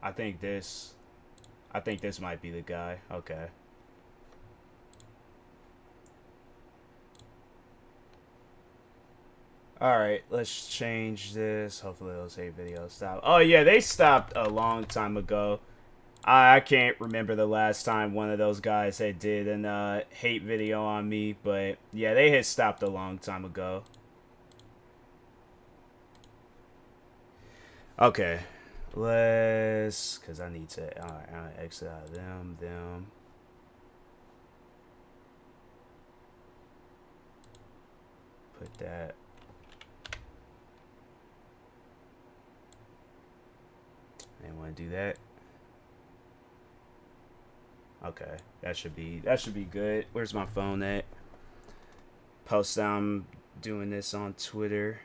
I think this might be the guy. Okay. Alright, let's change this. Hopefully those hate videos stop. Oh yeah, they stopped a long time ago. I can't remember the last time one of those guys had did an hate video on me, but yeah, they had stopped a long time ago. Okay, let's, cause I need to. Alright, I'll exit out of them. Put that. I didn't want to do that. Okay, that should be good. Where's my phone at? Post I'm doing this on Twitter.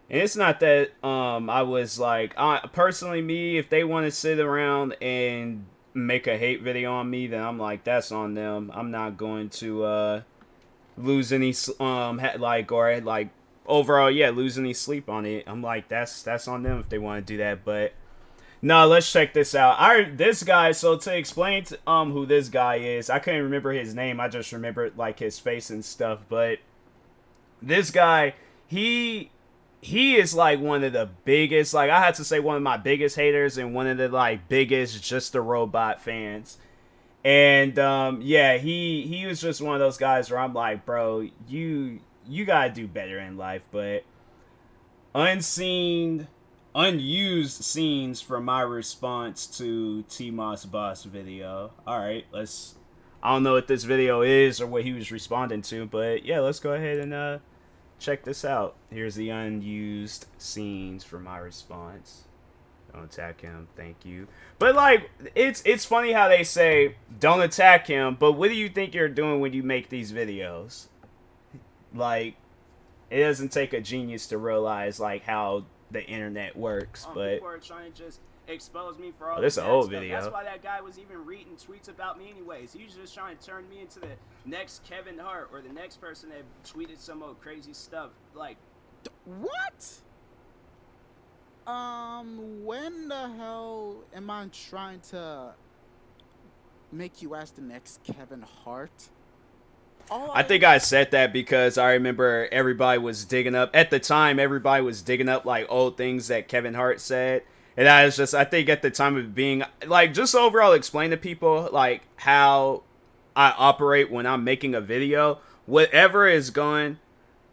And it's not that I was like, personally me, if they want to sit around and make a hate video on me, then I'm like, that's on them. I'm not going to lose any like, or like overall, yeah, lose any sleep on it. I'm like, that's on them if they want to do that. But no, let's check this out. This guy, so to explain to, who this guy is, I couldn't remember his name. I just remembered like his face and stuff. But this guy, he is like one of the biggest, like I had to say one of my biggest haters and one of the like biggest just the robot fans. And yeah, he was just one of those guys where I'm like, bro, you gotta do better in life. But unseen, unused scenes from my response to TMossBoss video. All right, let's. I don't know what this video is or what he was responding to, but yeah, let's go ahead and check this out. Here's the unused scenes from my response. Don't attack him, thank you. But like, it's funny how they say don't attack him, but what do you think you're doing when you make these videos? Like, it doesn't take a genius to realize like how the internet works. But people are trying to just expose me for all this this is an old stuff. video. That's why that guy was even reading tweets about me anyways. He was just trying to turn me into the next Kevin Hart or the next person that tweeted some old crazy stuff. Like, what? When the hell am I trying to make you as the next Kevin Hart? I think I said that because I remember everybody was digging up at the time. Everybody was digging up like old things that Kevin Hart said, and I was just, I think at the time of being like, just overall explain to people like how I operate when I'm making a video. Whatever is going.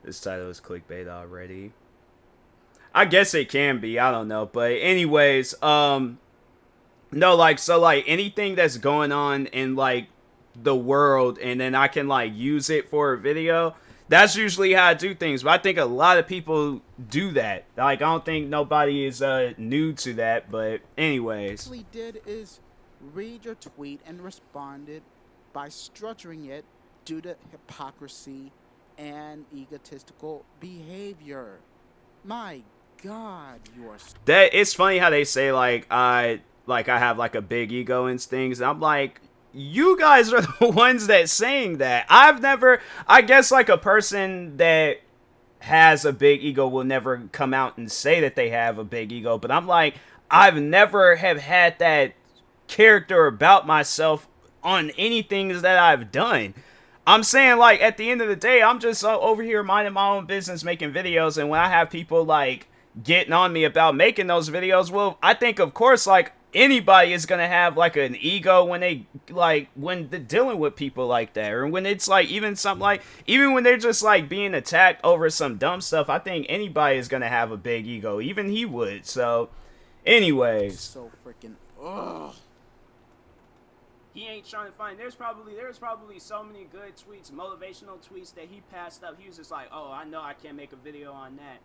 This title is clickbait already. I guess it can be. I don't know, but anyways, no, like, so like anything that's going on in like the world and then I can like use it for a video. That's usually how I do things, but I think a lot of people do that. Like, I don't think nobody is new to that, but anyways. What we did is read your tweet and responded by structuring it due to hypocrisy and egotistical behavior. My God, you are. That it's funny how they say like I have like a big ego and things. I'm like, you guys are the ones that saying that. I've never, I guess like a person that has a big ego will never come out and say that they have a big ego, but I'm like, I've never have had that character about myself on anything that I've done. I'm saying like at the end of the day, I'm just over here minding my own business, making videos, and when I have people like getting on me about making those videos, well, I think of course like anybody is gonna have like an ego when they like when they're dealing with people like that, or when it's like even something like even when they're just like being attacked over some dumb stuff. I think anybody is gonna have a big ego, even he would. So anyways, so freaking ugh. he ain't trying to find. There's probably so many good tweets, motivational tweets that he passed up. He was just like, oh, I know I can't make a video on that.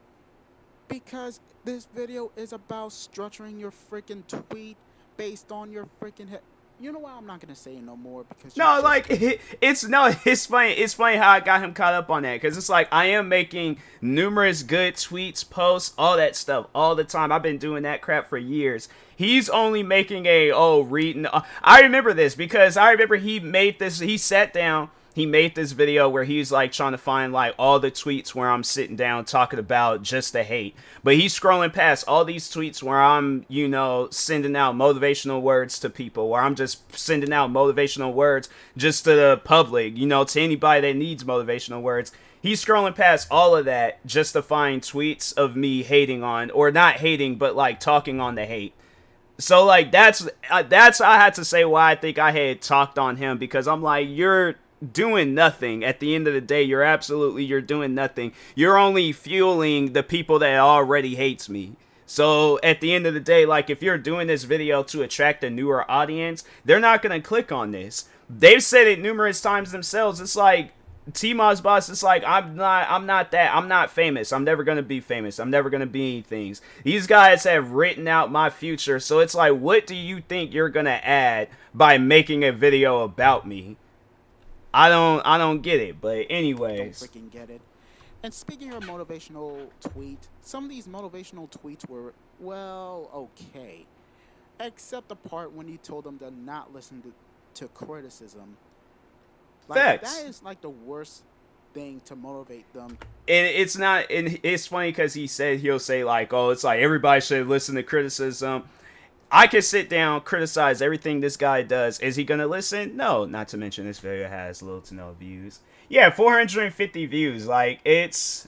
Because this video is about structuring your freaking tweet based on your freaking You know what? I'm not gonna say no more because you No, just like it's funny. It's funny how I got him caught up on that because it's like I am making numerous good tweets, posts, all that stuff all the time. I've been doing that crap for years. He's only making a reading. I remember this because I remember he made this. He sat down. He made this video where he's like trying to find like all the tweets where I'm sitting down talking about just the hate. But he's scrolling past all these tweets where I'm, sending out motivational words to people, where I'm just sending out motivational words just to the public, to anybody that needs motivational words. He's scrolling past all of that just to find tweets of me hating on, or not hating, but like talking on the hate. So like that's I had to say why I think I had talked on him, because I'm like, you're doing nothing. At the end of the day, you're doing nothing. You're only fueling the people that already hates me. So at the end of the day, like, if you're doing this video to attract a newer audience, they're not gonna click on this. They've said it numerous times themselves. It's like TMossBoss, it's like, I'm not famous. I'm never gonna be famous. I'm never gonna be anything. These guys have written out my future. So it's like, what do you think you're gonna add by making a video about me? I don't get it, but don't anyways. freaking get it. And speaking of motivational tweet, some of these motivational tweets were, well, okay. Except the part when he told them to not listen to criticism. Like, Facts. that is like the worst thing to motivate them. And it's not, and it's funny because he'll say like, oh, it's like everybody should listen to criticism. I can sit down, criticize everything this guy does. Is he gonna listen? No. Not to mention this video has little to no views. Yeah, 450 views. Like, ain't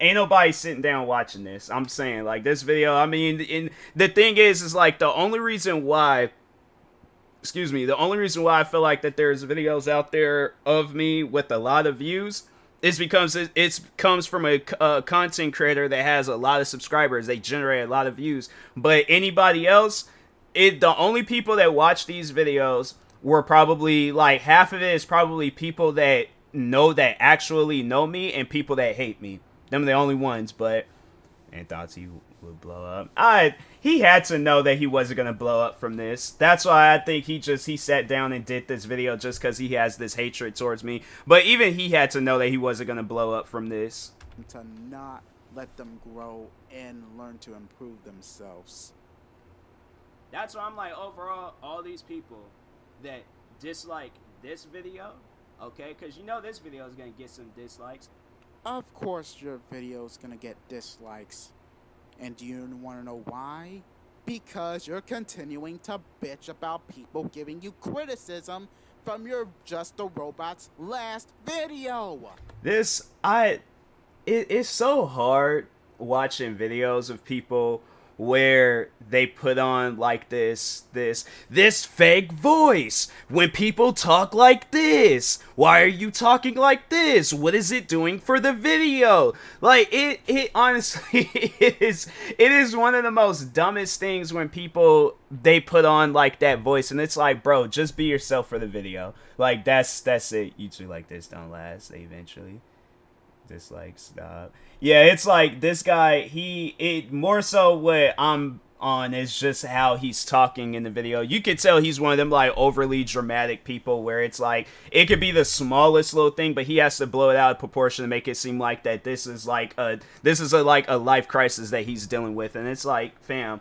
nobody sitting down watching this. I'm saying, like, this video, I mean, the thing is like, the only reason why I feel like that there's videos out there of me with a lot of views is because it comes from a content creator that has a lot of subscribers. They generate a lot of views. But anybody else, the only people that watch these videos were probably, like, half of it is probably people that actually know me, and people that hate me. Them are the only ones, but and thought he would blow up. He had to know that he wasn't gonna blow up from this. That's why I think he sat down and did this video just because he has this hatred towards me. But even he had to know that he wasn't gonna blow up from this. To not let them grow and learn to improve themselves. That's why I'm like, overall, all these people that dislike this video, okay, because this video is going to get some dislikes. Of course your video is gonna get dislikes. And do you want to know why? Because you're continuing to bitch about people giving you criticism from your Just the Robot's last video. It's so hard watching videos of people where they put on like this fake voice when people talk like this. Why are you talking like this? What is it doing for the video? Like, it honestly it is one of the most dumbest things when people they put on like that voice, and it's like, bro, just be yourself for the video. Like, that's it. YouTube like this don't last. They eventually dislike, stop. Yeah, it's like this guy, more so what I'm on is just how he's talking in the video. You could tell he's one of them like overly dramatic people where it's like it could be the smallest little thing, but he has to blow it out of proportion to make it seem like that this is a life crisis that he's dealing with. And it's like, fam,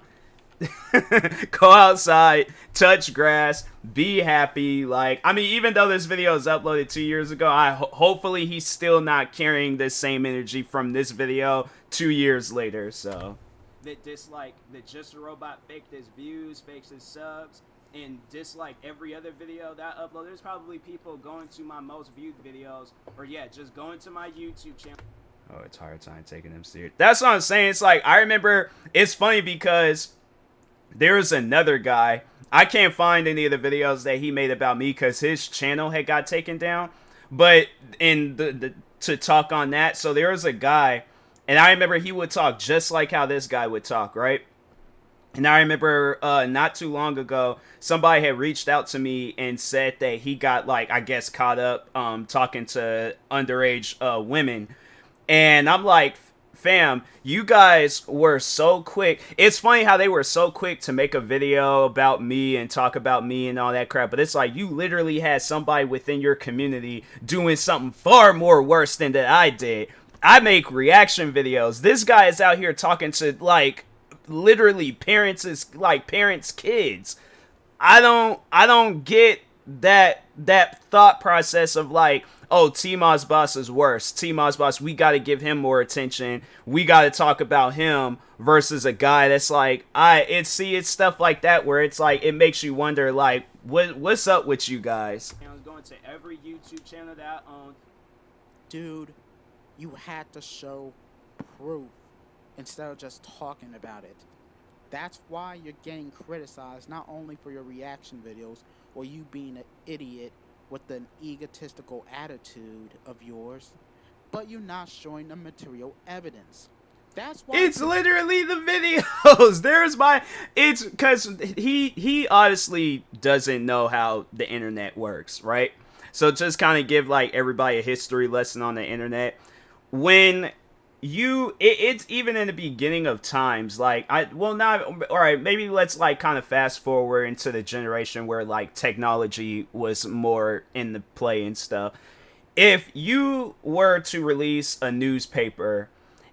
go outside, touch grass, be happy. Like, I mean, even though this video is uploaded 2 years ago, hopefully he's still not carrying this same energy from this video 2 years later. So that dislike that Just a Robot faked his views, fakes his subs, and dislike every other video that I upload. There's probably people going to my most viewed videos, or just going to my YouTube channel. Oh, it's hard time taking them serious. That's what I'm saying. It's like, I remember, it's funny because there was another guy. I can't find any of the videos that he made about me because his channel had got taken down. But to talk on that, so there was a guy, and I remember he would talk just like how this guy would talk, right? And I remember not too long ago, somebody had reached out to me and said that he got, like, I guess, caught up talking to underage women. And I'm like, fam, you guys were so quick. It's funny how they were so quick to make a video about me and talk about me and all that crap, but it's like you literally had somebody within your community doing something far more worse than that I did. I make reaction videos. This guy is out here talking to, like, literally parents' kids. I don't get that thought process of like, oh, TMossBoss is worse. TMossBoss, we got to give him more attention. We got to talk about him versus a guy that's like, it's stuff like that where it's like it makes you wonder like what's up with you guys. I was going to every YouTube channel that I owned. Dude, you had to show proof instead of just talking about it. That's why you're getting criticized not only for your reaction videos or you being an idiot with an egotistical attitude of yours, but you're not showing the material evidence. That's why It's literally the videos. It's because he honestly doesn't know how the internet works, right? So just kind of give like everybody a history lesson on the internet. When it's even in the beginning of times, like not all right, maybe let's like kind of fast forward into the generation where like technology was more in the play and stuff. If you were to release a newspaper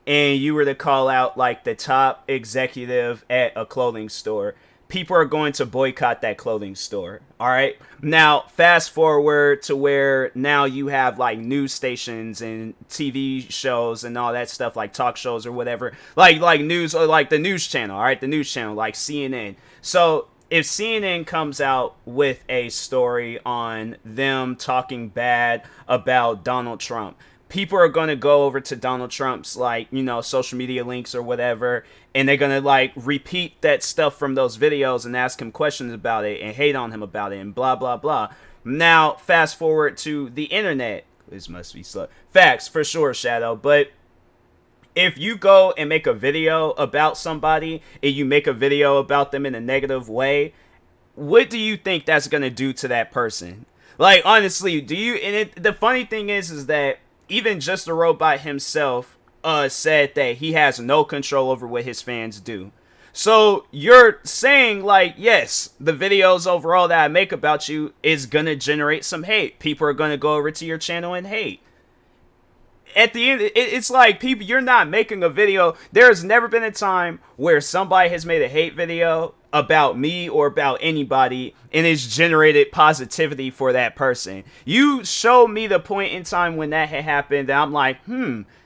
and you were to call out like the top executive at a clothing store, people are going to boycott that clothing store. All right. Now, fast forward to where now you have like news stations and TV shows and all that stuff, like talk shows or whatever, like news or like the news channel. All right. The news channel, like CNN. So if CNN comes out with a story on them talking bad about Donald Trump, people are going to go over to Donald Trump's like, social media links or whatever, and they're going to like repeat that stuff from those videos and ask him questions about it and hate on him about it and blah, blah, blah. Now, fast forward to the internet. This must be slow. Facts, for sure, Shadow. But if you go and make a video about somebody and you make a video about them in a negative way, what do you think that's going to do to that person? Like, honestly, the funny thing is that even Just a Robot himself said that he has no control over what his fans do. So you're saying like, yes, the videos overall that I make about you is going to generate some hate. People are going to go over to your channel and hate. At the end, it's like, people, you're not making a video. There's never been a time where somebody has made a hate video about me or about anybody and it's generated positivity for that person. You show me the point in time when that had happened and I'm like,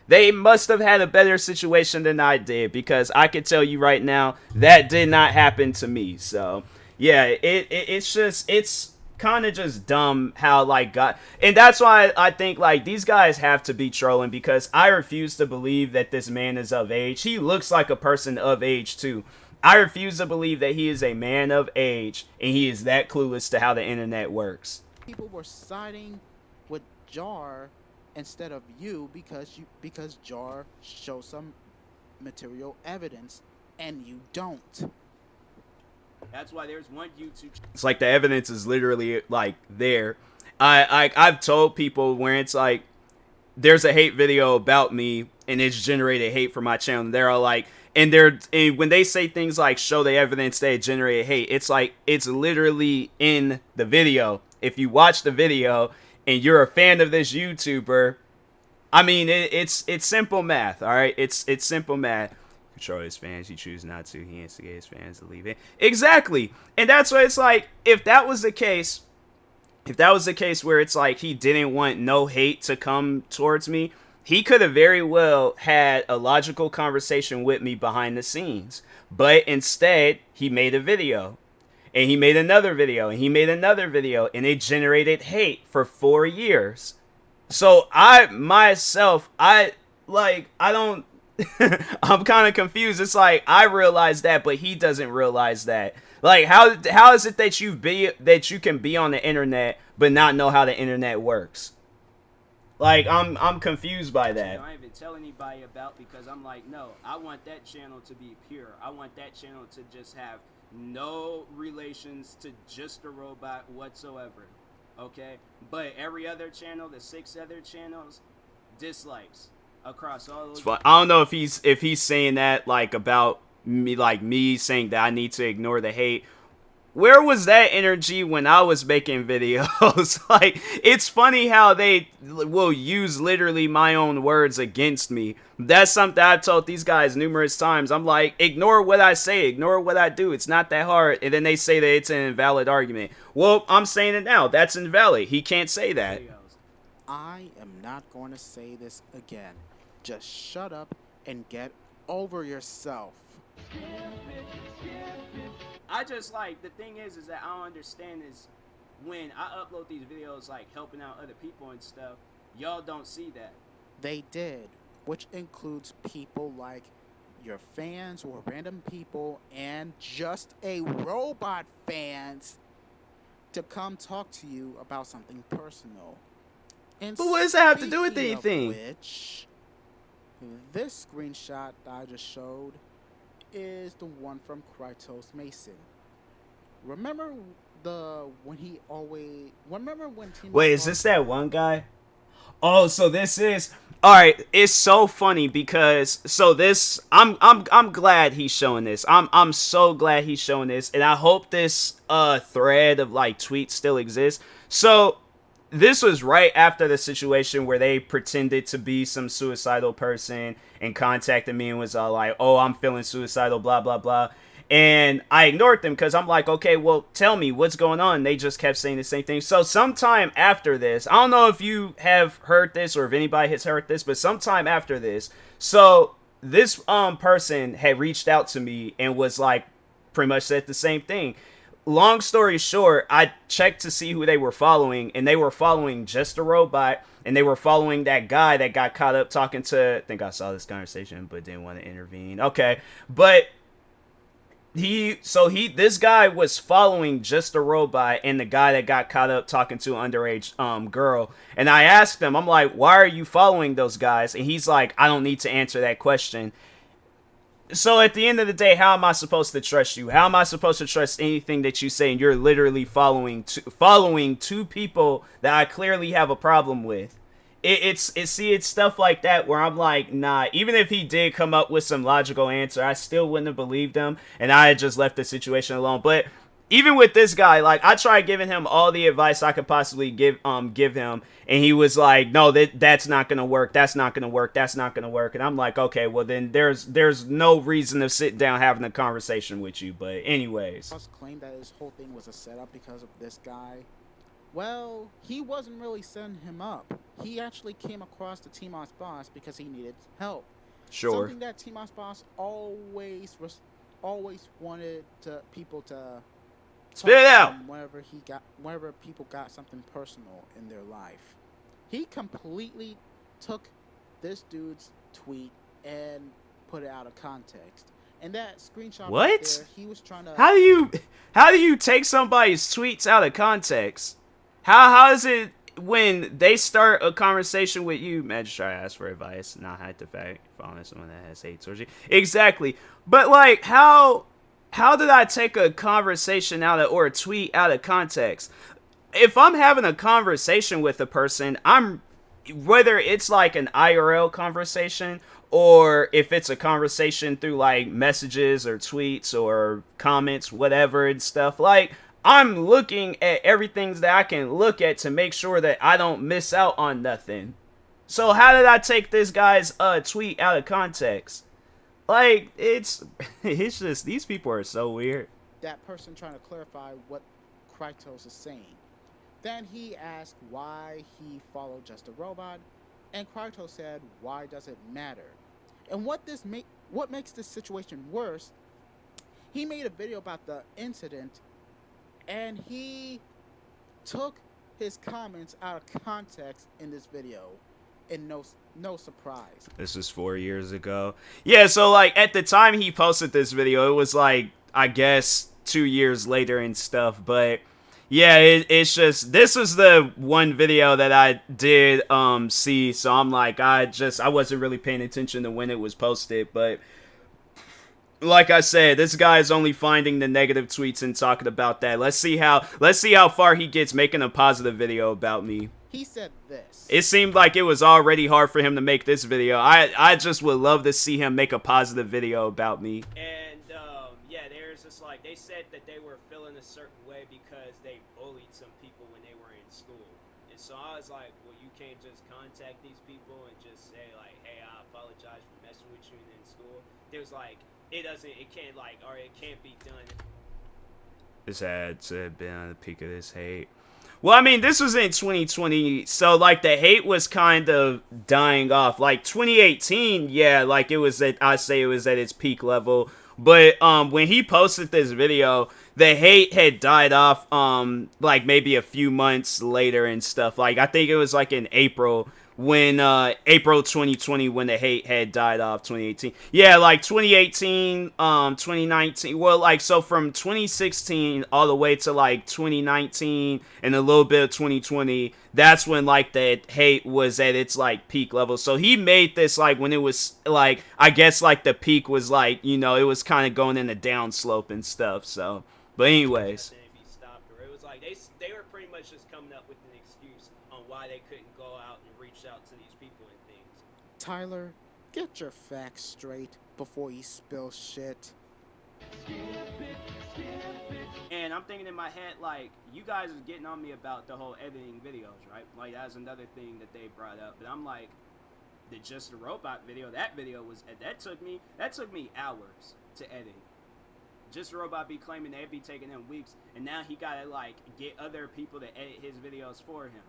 they must have had a better situation than I did, because I could tell you right now that did not happen to me. So yeah, it's kind of just dumb how like God, and that's why I think like these guys have to be trolling, because I refuse to believe that this man is of age. He looks like a person of age too. I refuse to believe that he is a man of age and he is that clueless to how the internet works. people were siding with Jar instead of you because Jar shows some material evidence and you don't. That's why there's one YouTube. It's like the evidence is literally like there. I've told people where it's like there's a hate video about me and it's generated hate for my channel. And they're all like, and when they say things like show the evidence that it generated hate, it's like it's literally in the video. If you watch the video and you're a fan of this YouTuber, I mean it's simple math. All right, it's simple math. Control his fans, he chooses not to. He instigates his fans to leave it. Exactly. And that's why it's like, if that was the case where it's like he didn't want no hate to come towards me, he could have very well had a logical conversation with me behind the scenes. But instead, he made a video. And he made another video. And he made another video. And it generated hate for 4 years. So I'm kind of confused. It's like I realize that, but he doesn't realize that. Like, how is it that you can be on the internet but not know how the internet works? Like, I'm confused by that. I don't even tell anybody about, because I'm like, no, I want that channel to be pure. I want that channel to just have no relations to Just a Robot whatsoever. Okay? But every other channel, the 6 other channels, dislikes. across all those. I don't know if he's saying that like about me, like me saying that I need to ignore the hate. Where was that energy when I was making videos? Like, it's funny how they will use literally my own words against me. That's something I've told these guys numerous times. I'm like, ignore what I say, ignore what I do. It's not that hard. And then they say that it's an invalid argument. Well, I'm saying it now. That's invalid. He can't say that. I am not going to say this again. Just shut up and get over yourself. I just like, the thing is that I don't understand is when I upload these videos like helping out other people and stuff, y'all don't see that. They did, which includes people like your fans or random people and just a robot fans to come talk to you about something personal. And but what does that have to do with speaking anything? of which, this screenshot that I just showed is the one from Kratos Mason. Remember when Wait, is this that one guy? Oh, so this is alright. It's so funny because I'm glad he's showing this. I'm so glad he's showing this, and I hope this thread of like tweets still exists. So this was right after the situation where they pretended to be some suicidal person and contacted me and was all like, oh, I'm feeling suicidal, blah, blah, blah. And I ignored them because I'm like, okay, well, tell me what's going on. They just kept saying the same thing. So sometime after this, I don't know if you have heard this or if anybody has heard this, but sometime after this, so this person had reached out to me and was like, pretty much said the same thing. Long story short, I checked to see who they were following, and they were following Just a Robot, and they were following that guy that got caught up talking to, I think I saw this conversation, but didn't want to intervene. Okay, but this guy was following Just a Robot and the guy that got caught up talking to an underage girl. And I asked him, I'm like, why are you following those guys? And he's like, I don't need to answer that question. So at the end of the day, how am I supposed to trust you? How am I supposed to trust anything that you say? And you're literally following two people that I clearly have a problem with. It's stuff like that where I'm like, nah. Even if he did come up with some logical answer, I still wouldn't have believed him, and I had just left the situation alone. But even with this guy, like, I tried giving him all the advice I could possibly give him, and he was like, no, that's not gonna work, that's not gonna work, that's not gonna work. And I'm like, okay, well then there's no reason to sit down having a conversation with you. But anyways, claimed that his whole thing was a setup because of this guy. Well, he wasn't really setting him up. He actually came across the TMossBoss because he needed help. sure. Something that TMossBoss always wanted people to Spit it out. whenever people got something personal in their life. He completely took this dude's tweet and put it out of context. And that screenshot What? right there, he was trying to... How do you take somebody's tweets out of context? How is it when they start a conversation with you, man, just try to ask for advice, not hide the fact following someone that has hate towards you? Exactly. But like, how did I take a conversation or a tweet out of context? If I'm having a conversation with a person, whether it's like an IRL conversation or if it's a conversation through like messages or tweets or comments, whatever and stuff, like, I'm looking at everything that I can look at to make sure that I don't miss out on nothing. So how did I take this guy's tweet out of context? Like, it's just, these people are so weird. That person trying to clarify what Kratos is saying. Then he asked why he followed Just a Robot, and Kratos said, why does it matter? And what makes this situation worse, he made a video about the incident, and he took his comments out of context in this video. And no surprise. This was 4 years ago. Yeah, so like at the time he posted this video, it was like, I guess 2 years later and stuff. But yeah, it's just, this was the one video that I did see. So I'm like, I wasn't really paying attention to when it was posted. But like I said, this guy is only finding the negative tweets and talking about that. Let's see how far he gets making a positive video about me. He said this. It seemed like it was already hard for him to make this video. I just would love to see him make a positive video about me. And yeah, there's just like they said that they were feeling a certain way because they bullied some people when they were in school. And so I was like, well, you can't just contact these people and just say like, hey, I apologize for messing with you in school. It was like it can't like, or it can't be done. This had to have been on the peak of this hate. Well, I mean, this was in 2020, so, like, the hate was kind of dying off. Like, 2018, yeah, like, it was at, I say it was at its peak level. But, when he posted this video, the hate had died off, like, maybe a few months later and stuff. Like, I think it was, like, in April, when, April 2020, when the hate had died off, 2018. Yeah, like, 2018, 2019, well, like, so from 2016 all the way to, like, 2019 and a little bit of 2020, that's when, like, the hate was at its, like, peak level. So he made this, like, when it was, like, I guess, like, the peak was, like, you know, it was kind of going in a downslope and stuff, so. But anyways. It was like they were pretty much just coming up with an excuse on why they couldn't go out and reach out to these people and things. Tyler, get your facts straight before you spill shit. And I'm thinking in my head, like, you guys are getting on me about the whole editing videos, right? Like, that's another thing that they brought up. But I'm like, the Just a Robot video, that took me hours to edit. Just a Robot be claiming they'd be taking him weeks, and now he gotta, like, get other people to edit his videos for him.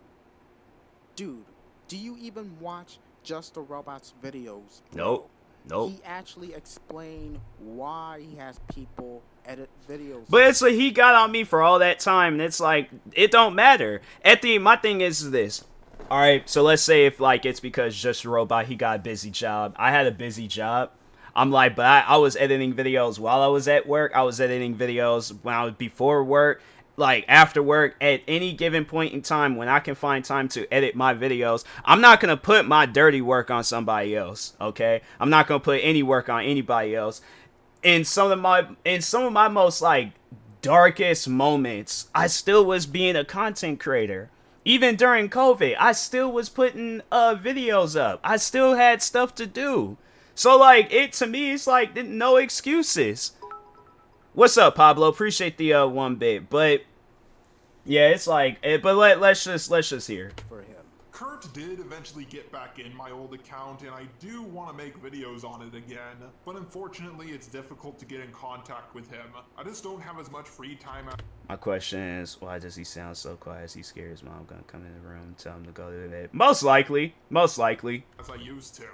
Dude, do you even watch Just a Robot's videos, Nope. bro? He actually explained why he has people edit videos. But it's like he got on me for all that time, and it's like, it don't matter. My thing is this. Alright, so let's say if, like, it's because Just a Robot, he got a busy job. I had a busy job. I'm like, but I was editing videos while I was at work. I was editing videos when I was before work, like after work, at any given point in time when I can find time to edit my videos. I'm not going to put my dirty work on somebody else, okay? I'm not going to put any work on anybody else. In some of my most, like, darkest moments, I still was being a content creator. Even during COVID, I still was putting videos up. I still had stuff to do. So, like, to me, it's like, no excuses. What's up, Pablo? Appreciate the 1 bit. But, yeah, it's like, but let's just hear. For him. Kurt did eventually get back in my old account, and I do want to make videos on it again, but unfortunately it's difficult to get in contact with him. I just don't have as much free time. My question is, why does he sound so quiet? Is he scared his mom gonna come in the room and tell him to go to bed? Most likely. Most likely. As I used to.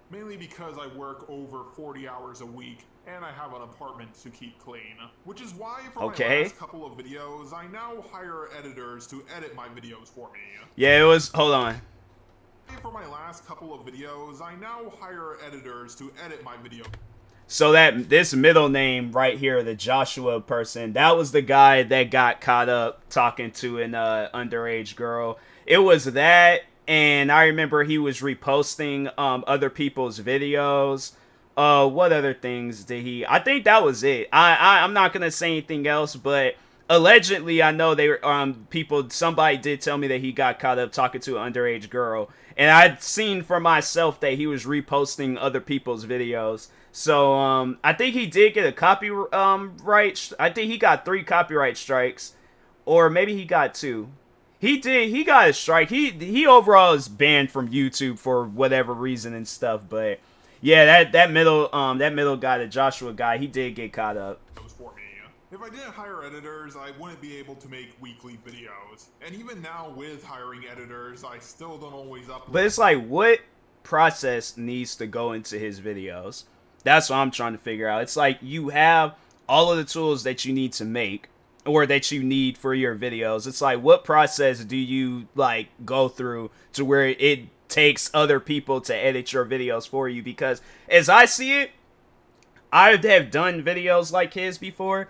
Mainly because I work over 40 hours a week, and I have an apartment to keep clean. Which is why for my last couple of videos, I now hire editors to edit my videos for me. Yeah, it was, hold on. For my last couple of videos, I now hire editors to edit my videos. So this middle name right here, the Joshua person, that was the guy that got caught up talking to an underage girl. It was that. And I remember he was reposting other people's videos. What other things did he? I think that was it. I'm not gonna say anything else, but allegedly I know they were somebody did tell me that he got caught up talking to an underage girl, and I'd seen for myself that he was reposting other people's videos. So I think he did get a copyright. I think he got 3 copyright strikes, or maybe he got 2. He did. He got a strike. He overall is banned from YouTube for whatever reason and stuff. But yeah, that middle guy, the Joshua guy, he did get caught up. For me. If I didn't hire editors, I wouldn't be able to make weekly videos. And even now with hiring editors, I still don't always upload. But it's like, what process needs to go into his videos? That's what I'm trying to figure out. It's like you have all of the tools that you need to make, or that you need for your videos. It's like, what process do you, like, go through to where it takes other people to edit your videos for you? Because as I see it, I have done videos like his before.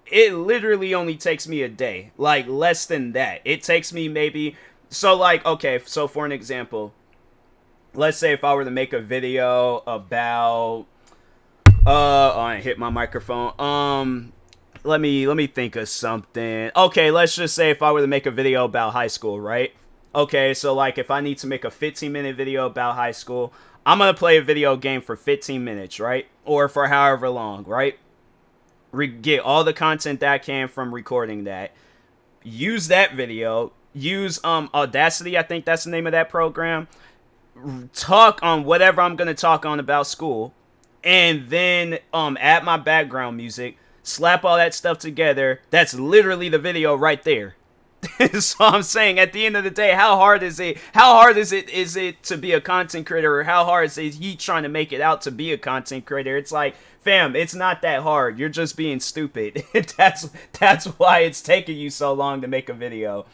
It literally only takes me a day, like less than that. It takes me maybe, so like, okay, so for an example, let's say if I were to make a video about, oh, I hit my microphone. Let me think of something. Okay, let's just say if I were to make a video about high school, right? okay, so like if I need to make a 15-minute video about high school, I'm gonna play a video game for 15 minutes, right? Or for however long, right? Get all the content that I can from recording that. Use that video. Use Audacity, I think that's the name of that program. Talk on whatever I'm gonna talk on about school, and then add my background music. Slap all that stuff together. That's literally the video right there. So I'm saying, at the end of the day, how hard is it? How hard is it to be a content creator, or how hard is he trying to make it out to be a content creator? It's like, fam, it's not that hard. You're just being stupid. That's why it's taking you so long to make a video.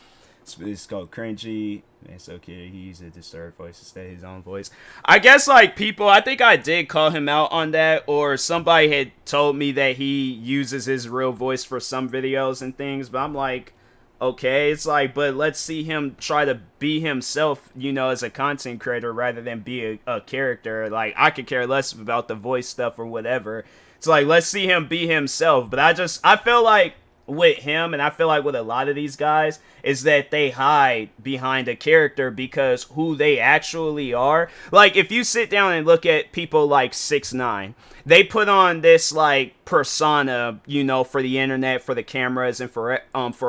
It's called cringy. It's okay. He used a disturbed voice instead of his own voice. I guess like people, I think I did call him out on that, or somebody had told me that he uses his real voice for some videos and things. But I'm like, okay, it's like, but let's see him try to be himself, you know, as a content creator rather than be a character. Like, I could care less about the voice stuff or whatever. It's like, let's see him be himself. But I feel like with him, and I feel like with a lot of these guys, is that they hide behind a character because who they actually are. Like, if you sit down and look at people like 6ix9ine, they put on this like persona, you know, for the internet, for the cameras, and for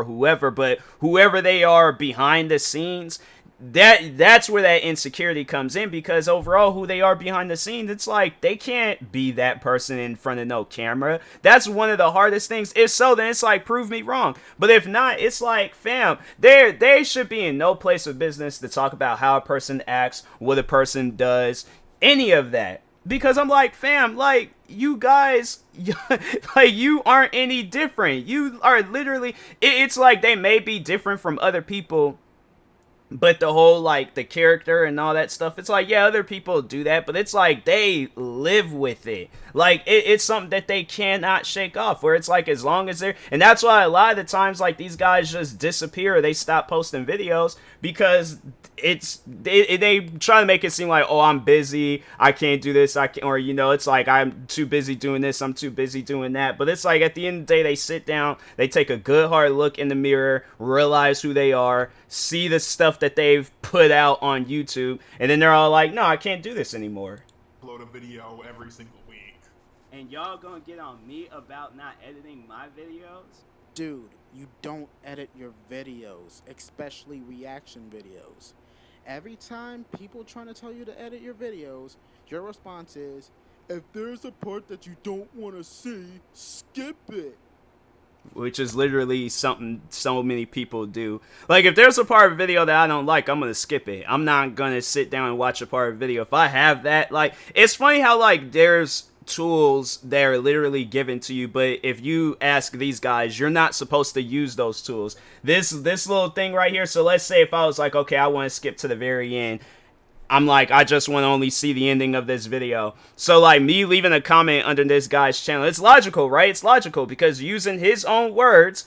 whoever, but whoever they are behind the scenes, that's where that insecurity comes in, because overall who they are behind the scenes, it's like they can't be that person in front of no camera. That's one of the hardest things. If so, then it's like, prove me wrong. But if not, it's like, fam, they should be in no place of business to talk about how a person acts, what a person does, any of that. Because I'm like, fam, like, you guys, like, you aren't any different. You are literally, it's like they may be different from other people, but the whole, like, the character and all that stuff, it's like, yeah, other people do that, but it's like they live with it. Like, it's something that they cannot shake off, where it's like, as long as they're, and that's why a lot of the times, like, these guys just disappear, or they stop posting videos, because they try to make it seem like, oh, I'm busy, I can't do this, I can't, or, you know, it's like, I'm too busy doing this, I'm too busy doing that. But it's like, at the end of the day, they sit down, they take a good hard look in the mirror, realize who they are, see the stuff that they've put out on YouTube, and then they're all like, no, I can't do this anymore. Upload a video every single week. And y'all gonna get on me about not editing my videos? Dude, you don't edit your videos, especially reaction videos. Every time people trying to tell you to edit your videos, your response is, if there's a part that you don't want to see, skip it. Which is literally something so many people do. Like, if there's a part of a video that I don't like, I'm gonna skip it. I'm not gonna sit down and watch a part of a video. If I have that, like, it's funny how, like, there's tools that are literally given to you, but if you ask these guys, you're not supposed to use those tools. This little thing right here, so let's say if I was like, okay, I want to skip to the very end, I'm like, I just want to only see the ending of this video. So, like, me leaving a comment under this guy's channel, it's logical, right? It's logical, because using his own words,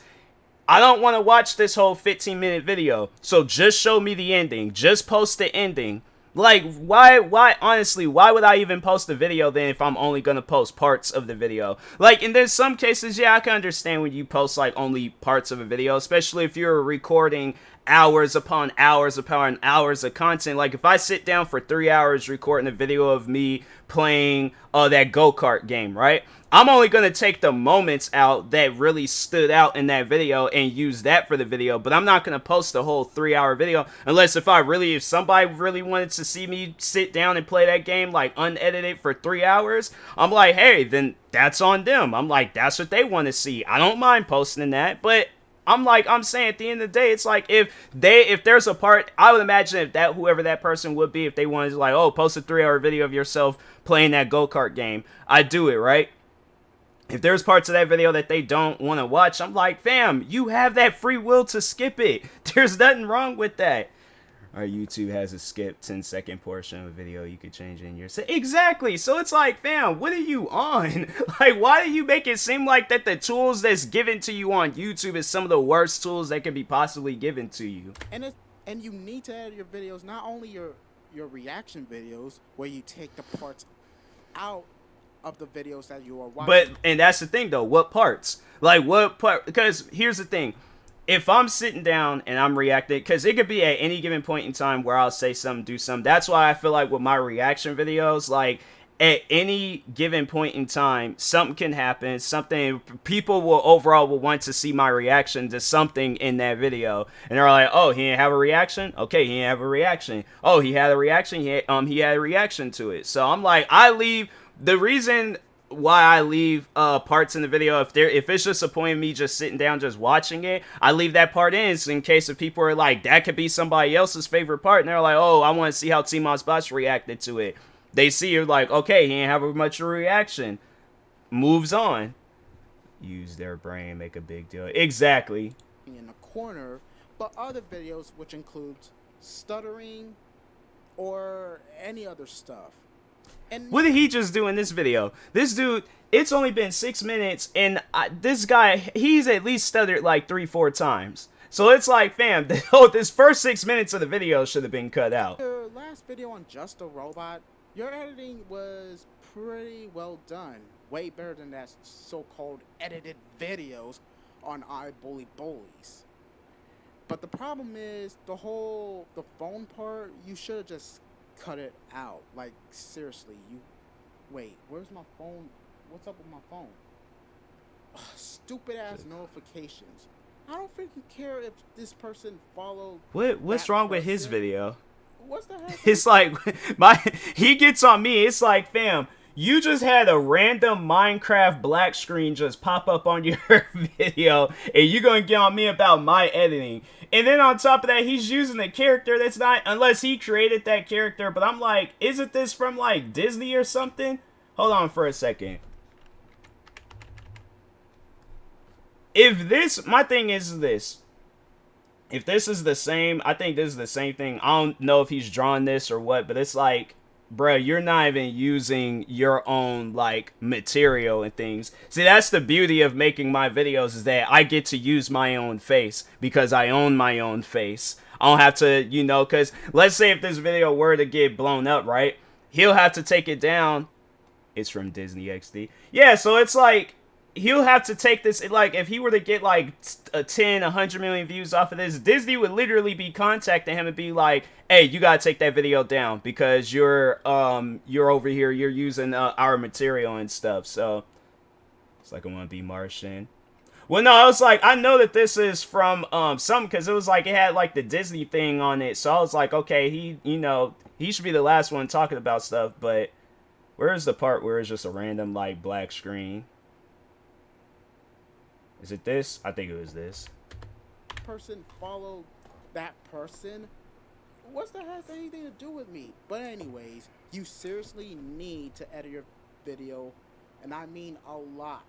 I don't want to watch this whole 15-minute video, so just show me the ending. Just post the ending. Like, why, honestly, why would I even post a video then if I'm only gonna post parts of the video? Like, and there's some cases, yeah, I can understand when you post, like, only parts of a video, especially if you're recording hours upon hours upon hours of content. Like, if I sit down for 3 hours recording a video of me playing that go-kart game, right? I'm only going to take the moments out that really stood out in that video and use that for the video, but I'm not going to post the whole 3-hour video unless if somebody really wanted to see me sit down and play that game, like, unedited for 3 hours, I'm like, hey, then that's on them. I'm like, that's what they want to see. I don't mind posting that, but I'm saying at the end of the day, it's like, if there's a part, I would imagine if whoever that person would be, if they wanted to, like, oh, post a 3-hour video of yourself playing that go-kart game, I'd do it, right? If there's parts of that video that they don't want to watch, I'm like, fam, you have that free will to skip it. There's nothing wrong with that. Our YouTube has a skip 10-second portion of a video. You could change it in your exactly. So it's like, fam, what are you on? Like, why do you make it seem like that the tools that's given to you on YouTube is some of the worst tools that could be possibly given to you? And you need to edit your videos, not only your reaction videos where you take the parts out of the videos that you are watching. And that's the thing though, what parts? Like, what part? Because here's the thing. if I'm sitting down and I'm reacting, because it could be at any given point in time where I'll say something, do something. That's why I feel like with my reaction videos, like at any given point in time, something can happen. Something people will want to see my reaction to something in that video, and they're like, "Oh, he didn't have a reaction. Okay, he didn't have a reaction. Oh, he had a reaction. He had a reaction to it." So I'm like, I leave the reason why I leave parts in the video, if it's just a point of me just sitting down just watching it, I leave that part in case if people are like, that could be somebody else's favorite part, and they're like, oh, I want to see how TMossBoss reacted to it. They see you're like, okay, he didn't have much of a reaction, moves on. Use their brain, make a big deal. Exactly. In the corner, but other videos which includes stuttering or any other stuff. And what did he just do in this video? This dude, it's only been 6 minutes, and this guy, he's at least stuttered like 3-4 times. So it's like, fam, this first 6 minutes of the video should have been cut out. Your last video on Just a Robot, your editing was pretty well done. Way better than that so-called edited videos on iBullyBullies. But the problem is, the phone part, you should have just cut it out. Like, seriously, wait, where's my phone? What's up with my phone? Ugh, stupid ass notifications. I don't freaking care if this person followed. What's wrong with his video? What's the heck? It's like he gets on me. It's like, fam, you just had a random Minecraft black screen just pop up on your video, and you're gonna get on me about my editing. And then on top of that, he's using a character that's not, unless he created that character. But I'm like, isn't this from like Disney or something? Hold on for a second. My thing is this. If this is the same, I think this is the same thing. I don't know if he's drawn this or what, but it's like, bruh, you're not even using your own, like, material and things. See, that's the beauty of making my videos, is that I get to use my own face because I own my own face. I don't have to, because let's say if this video were to get blown up, right? He'll have to take it down. It's from Disney XD. Yeah, so it's like, he'll have to take this, like, if he were to get like 100 million views off of this, Disney would literally be contacting him and be like, hey, you gotta take that video down because you're over here, you're using our material and stuff. So it's like, I want to be Martian. Well, no, I was like, I know that this is from something, because it was like, it had like the Disney thing on it. So I was like, okay, he should be the last one talking about stuff. But where's the part where it's just a random like black screen? Is it this? I think it was this. Person followed that person? What's that has anything to do with me? But anyways, you seriously need to edit your video, and I mean a lot.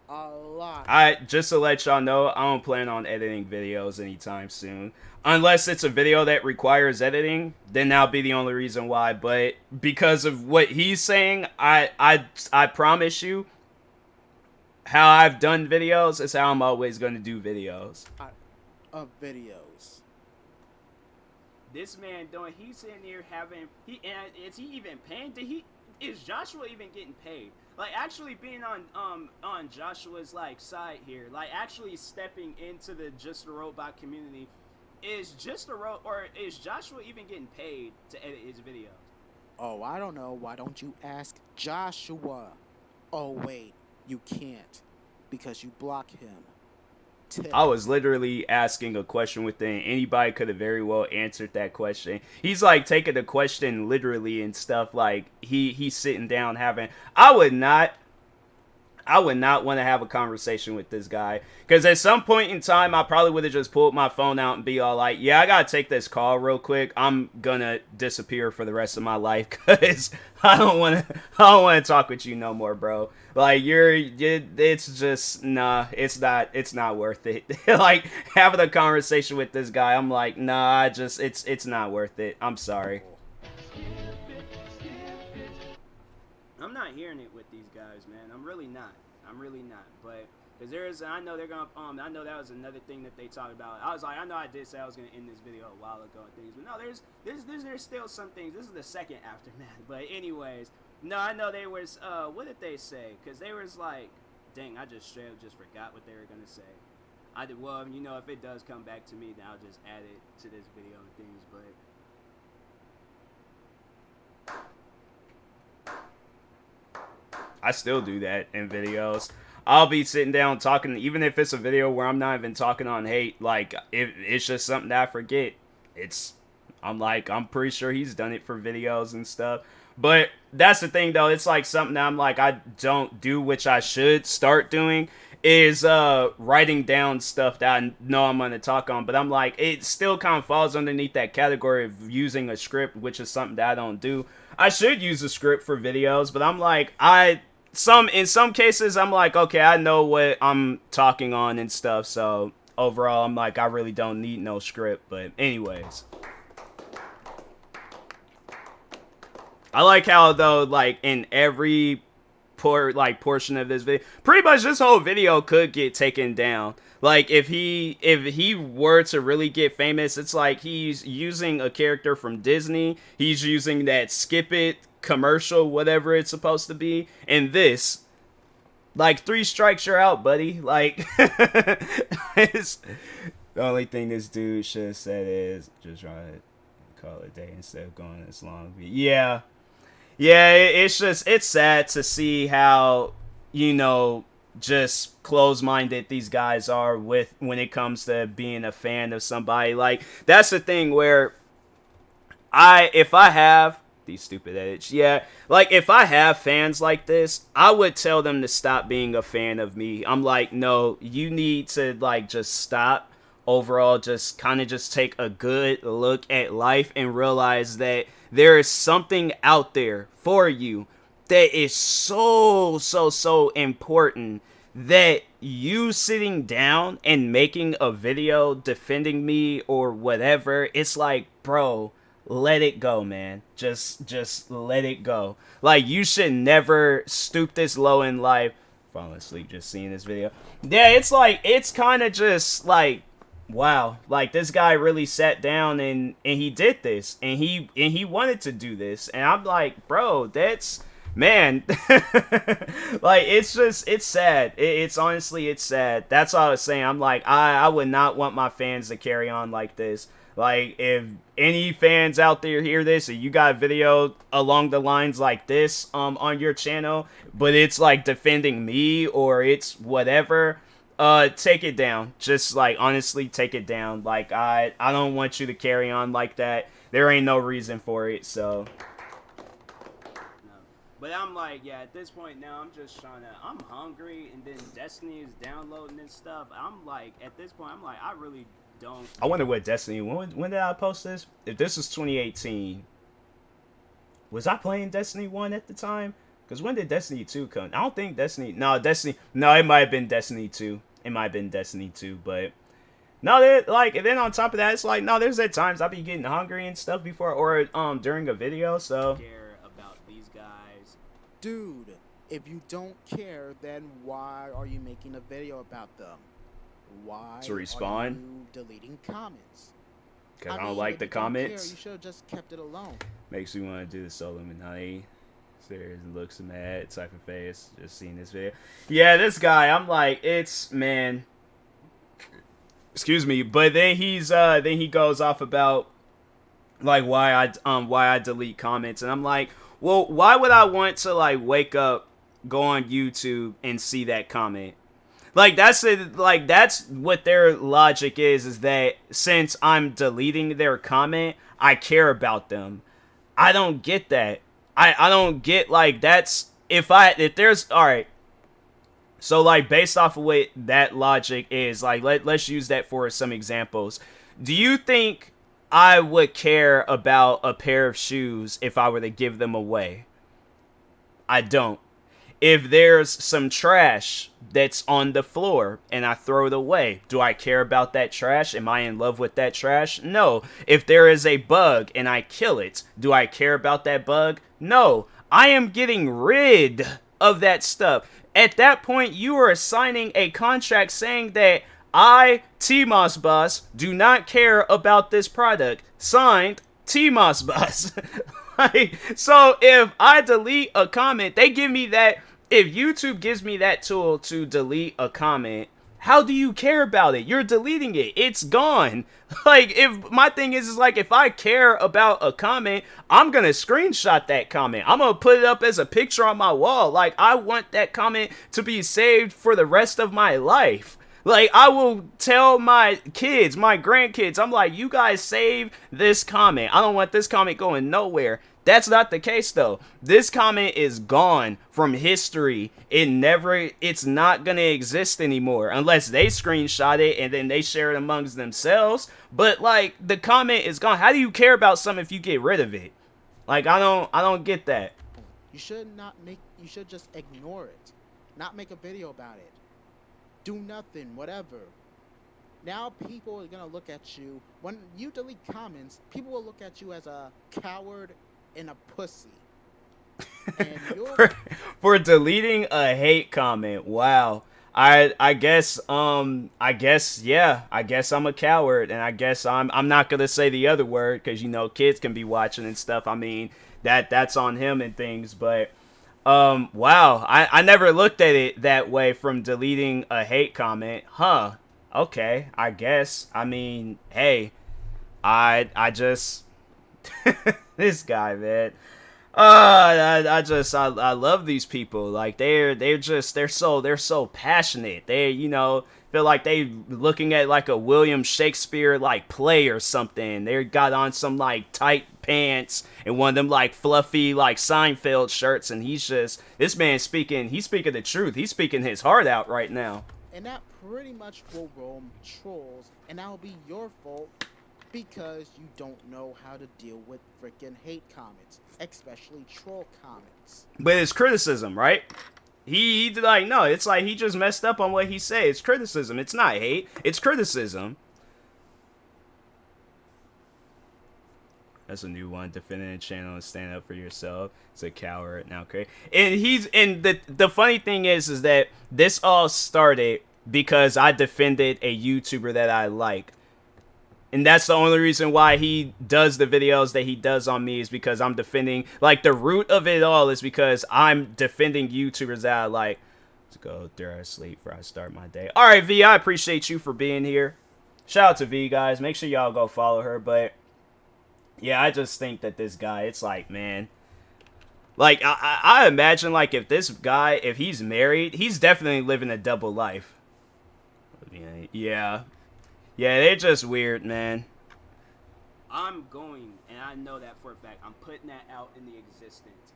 A lot. Just to let y'all know, I don't plan on editing videos anytime soon. Unless it's a video that requires editing, then that'll be the only reason why. But because of what he's saying, I promise you, how I've done videos is how I'm always going to do videos. Videos. This man doing, he's sitting here having, is he even paying? Is Joshua even getting paid? Like, actually being on Joshua's like side here, like actually stepping into the Just a Robot community, is Joshua even getting paid to edit his videos? Oh, I don't know. Why don't you ask Joshua? Oh wait, you can't, because you block him. I was literally asking a question within. Anybody could have very well answered that question. He's like taking the question literally and stuff. Like he's sitting down having. I would not want to have a conversation with this guy, because at some point in time I probably would have just pulled my phone out and be all like, yeah, I gotta take this call real quick. I'm gonna disappear for the rest of my life because I don't want to talk with you no more, bro. Like it's just, nah, it's not worth it. Like having a conversation with this guy, I'm like, nah, it's not worth it. I'm sorry. I'm not hearing it with these guys, man. I'm really not. But because I know they're gonna I know that was another thing that they talked about. I was like, I know I did say I was gonna end this video a while ago and things, but no, there's still some things. This is the second aftermath. But anyways, no, I know they was what did they say? Because they was like, dang, I just straight up just forgot what they were gonna say. I did well. You know, if it does come back to me, then I'll just add it to this video and things. But I still do that in videos. I'll be sitting down talking, even if it's a video where I'm not even talking on hate. Like, if it's just something that I forget. I'm pretty sure he's done it for videos and stuff. But that's the thing, though. It's like something that I'm like, I don't do, which I should start doing, is writing down stuff that I know I'm going to talk on. But I'm like, it still kind of falls underneath that category of using a script, which is something that I don't do. I should use a script for videos, but I'm like, in some cases, I'm like, okay, I know what I'm talking on and stuff. So overall, I'm like, I really don't need no script. But anyways, I like how, though, like in every portion of this video, pretty much this whole video could get taken down. Like, if he were to really get famous, it's like he's using a character from Disney. He's using that Skip It commercial, whatever it's supposed to be. And this, like, 3 strikes, you're out, buddy. Like, it's, the only thing this dude should have said is just try to call it a day instead of going this long. Yeah. Yeah, it's sad to see how, you know, just close-minded these guys are when it comes to being a fan of somebody. Like, that's the thing where if I have these stupid edits, yeah, like, if I have fans like this, I would tell them to stop being a fan of me. I'm like, no, you need to, like, just stop. Overall, just kind of just take a good look at life and realize that there is something out there for you that is so important, that you sitting down and making a video defending me or whatever, it's like, bro, let it go, man. Just let it go. Like, you should never stoop this low in life. Falling asleep just seeing this video. Yeah, it's like, it's kind of just like, wow, like, this guy really sat down and he did this, and he wanted to do this, and I'm like, bro, that's, man, like, it's sad. It's honestly, it's sad. That's all I was saying. I'm like, I would not want my fans to carry on like this. Like, if any fans out there hear this and you got a video along the lines like this on your channel, but it's like defending me or it's whatever, take it down. Just, like, honestly, take it down. Like, I don't want you to carry on like that. There ain't no reason for it, so. no. But I'm like, yeah, at this point now, I'm just trying to, I'm hungry, and then Destiny is downloading and stuff. I'm like, at this point, I'm like, I really don't. I wonder what Destiny, when did I post this? If this was 2018, was I playing Destiny 1 at the time? Because when did Destiny 2 come? I don't think Destiny, no, it might have been Destiny 2. It might have been Destiny 2, but no, like, and then on top of that, it's like, no, there's at times I be getting hungry and stuff before or during a video, so. Care about these guys. Dude, if you don't care, then why are you making a video about them? Why To respawn? are you deleting comments? Because I don't like the comments. Care, you should have just kept it alone. Makes me want to do the Soul Illuminati. Serious looks mad type of face. Just seeing this video. Yeah, this guy, I'm like, it's, man. Excuse me, but then then he goes off about like why I delete comments, and I'm like, well, why would I want to, like, wake up, go on YouTube and see that comment? Like, that's what their logic is that since I'm deleting their comment, I care about them. I don't get that. I don't get, like, that's, if there's, alright. So, like, based off of what that logic is, like, let's use that for some examples. Do you think I would care about a pair of shoes if I were to give them away? I don't. If there's some trash that's on the floor and I throw it away, do I care about that trash? Am I in love with that trash? No. If there is a bug and I kill it, do I care about that bug? No. I am getting rid of that stuff. At that point, you are signing a contract saying that I, TMossBoss, do not care about this product. Signed, TMossBoss. Like, so if I delete a comment, they give me that. If YouTube gives me that tool to delete a comment, How do you care about it? You're deleting it. It's gone. Like, if my thing is like, if I care about a comment, I'm gonna screenshot that comment. I'm gonna put it up as a picture on my wall. Like, I want that comment to be saved for the rest of my life. Like, I will tell my kids, my grandkids, I'm like, you guys save this comment. I don't want this comment going nowhere. That's not the case though. This comment is gone from history. It's not gonna exist anymore unless they screenshot it and then they share it amongst themselves. But like, the comment is gone. How do you care about something if you get rid of it? Like, I don't get that. You should just ignore it. Not make a video about it. Do nothing, whatever. Now people are gonna look at you, when you delete comments, people will look at you as a coward and a pussy. And for deleting a hate comment. Wow. I guess yeah, I guess I'm a coward, and I guess I'm not gonna say the other word because, you know, kids can be watching and stuff. I mean, that's on him and things, but wow, I never looked at it that way, from deleting a hate comment. Huh. Okay, I guess. I mean, hey, I just this guy, man. I love these people. Like, they're so passionate. They, you know, feel like they looking at like a William Shakespeare like play or something. They got on some like tight pants and one of them like fluffy like Seinfeld shirts, and this man he's speaking the truth. He's speaking his heart out right now. And that pretty much will roam trolls, and that'll be your fault because you don't know how to deal with freaking hate comments, especially troll comments. But it's criticism, right? He like, no, it's like he just messed up on what he said. It's criticism. It's not hate. It's criticism. That's a new one. Defending the channel and stand up for yourself. It's a coward now, okay? And the funny thing is that this all started because I defended a YouTuber that I like. And that's the only reason why he does the videos that he does on me, is because I'm defending, like, the root of it all is because I'm defending YouTubers that I like. Let's go there I sleep before I start my day. All right, V, I appreciate you for being here. Shout out to V, guys. Make sure y'all go follow her. But yeah, I just think that this guy, it's like, man, like, I imagine, like, if this guy, if he's married, he's definitely living a double life. Yeah. Yeah, they're just weird, man. I'm going, and I know that for a fact, I'm putting that out in the existence.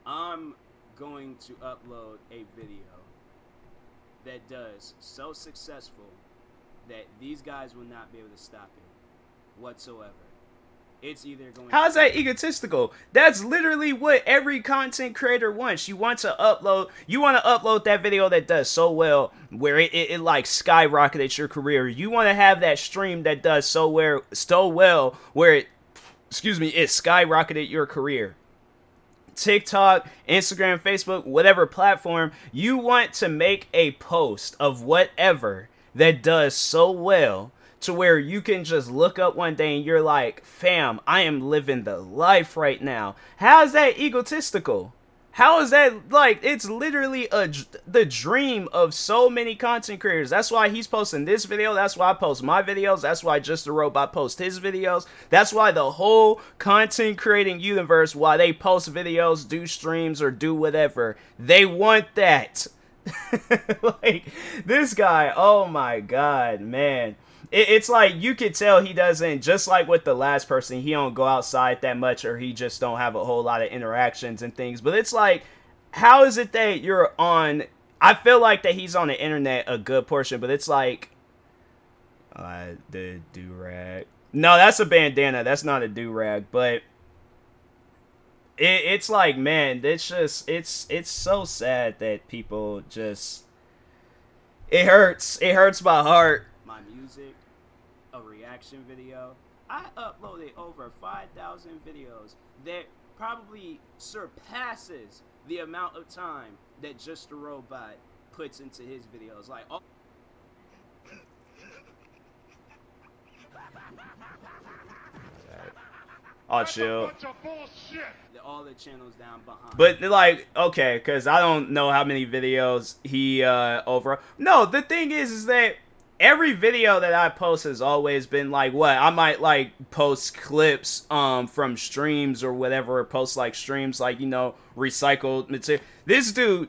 I'm going to upload a video that does so successful that these guys will not be able to stop it whatsoever. It's either going How is that egotistical? That's literally what every content creator wants. You want to upload that video that does so well, where it like skyrocketed your career. You want to have that stream that does so well where it skyrocketed your career. TikTok, Instagram, Facebook, whatever platform, you want to make a post of whatever that does so well to where you can just look up one day and you're like, fam, I am living the life right now. How is that egotistical? How is that, like, it's literally the dream of so many content creators. That's why he's posting this video. That's why I post my videos. That's why Just a Robot posts his videos. That's why the whole content creating universe, why they post videos, do streams, or do whatever, they want that. Like, this guy, oh my god, man. It's like, you could tell he doesn't, just like with the last person, he don't go outside that much, or he just don't have a whole lot of interactions and things. But it's like, how is it that you're on, I feel like that he's on the internet a good portion, but it's like, the do-rag. No, that's a bandana. That's not a do-rag, but it's like, man, it's just, it's so sad that people just, it hurts my heart. my music, a reaction video. I uploaded over 5,000 videos that probably surpasses the amount of time that Just a Robot puts into his videos. Like, oh, Oh, chill. All the channels down behind. But like, okay, because I don't know how many videos he over. No, the thing is that every video that I post has always been like, what I might like post clips from streams or whatever, or post like streams like, you know, recycled material. This dude,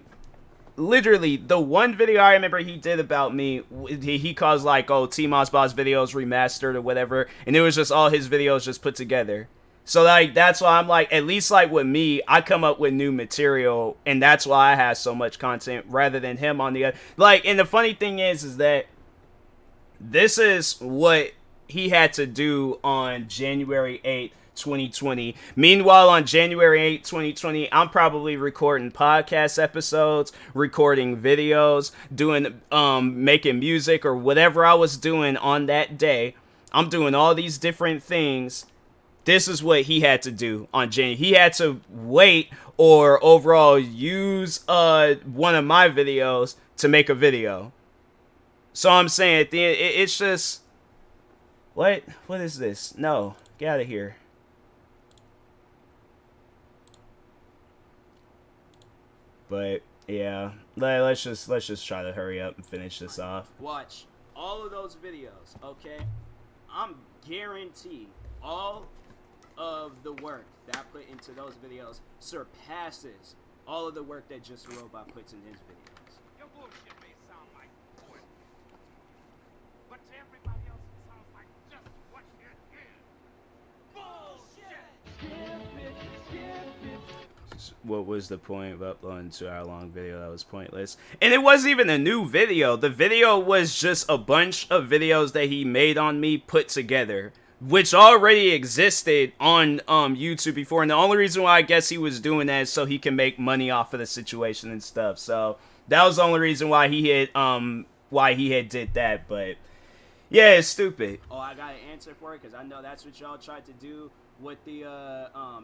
literally, the one video I remember he did about me, he calls like, oh, TMossBoss videos remastered or whatever, and it was just all his videos just put together. So, like, that's why I'm like, at least, like, with me, I come up with new material, and that's why I have so much content, rather than him on the other. Like, and the funny thing is that this is what he had to do on January 8th, 2020. Meanwhile, on January 8th, 2020, I'm probably recording podcast episodes, recording videos, doing, making music, or whatever I was doing on that day. I'm doing all these different things. This is what he had to do on January. He had to wait or overall use one of my videos to make a video. So I'm saying at the end, it's just, what is this? No, get out of here. But yeah, let's just try to hurry up and finish this off. Watch all of those videos, okay? I'm guaranteed all of the work that I put into those videos surpasses all of the work that Just a Robot puts in his videos. Your bullshit may sound like bullshit, but to everybody else it sounds like just what it is. Bullshit! What was the point of uploading a 2-hour-long video that was pointless? And it wasn't even a new video. The video was just a bunch of videos that he made on me put together, which already existed on YouTube before, and the only reason why I guess he was doing that is so he can make money off of the situation and stuff. So that was the only reason why he had did that. But yeah, it's stupid. Oh, I got an answer for it because I know that's what y'all tried to do with the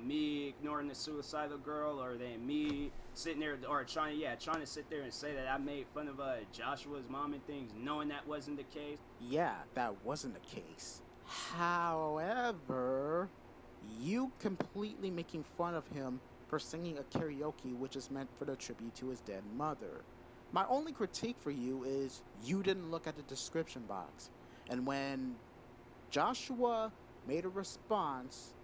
me ignoring the suicidal girl, or then me sitting there or trying to sit there and say that I made fun of Joshua's mom and things, knowing that wasn't the case. Yeah, that wasn't the case. However, you completely making fun of him for singing a karaoke which is meant for the tribute to his dead mother. My only critique for you is you didn't look at the description box. And when Joshua made a response,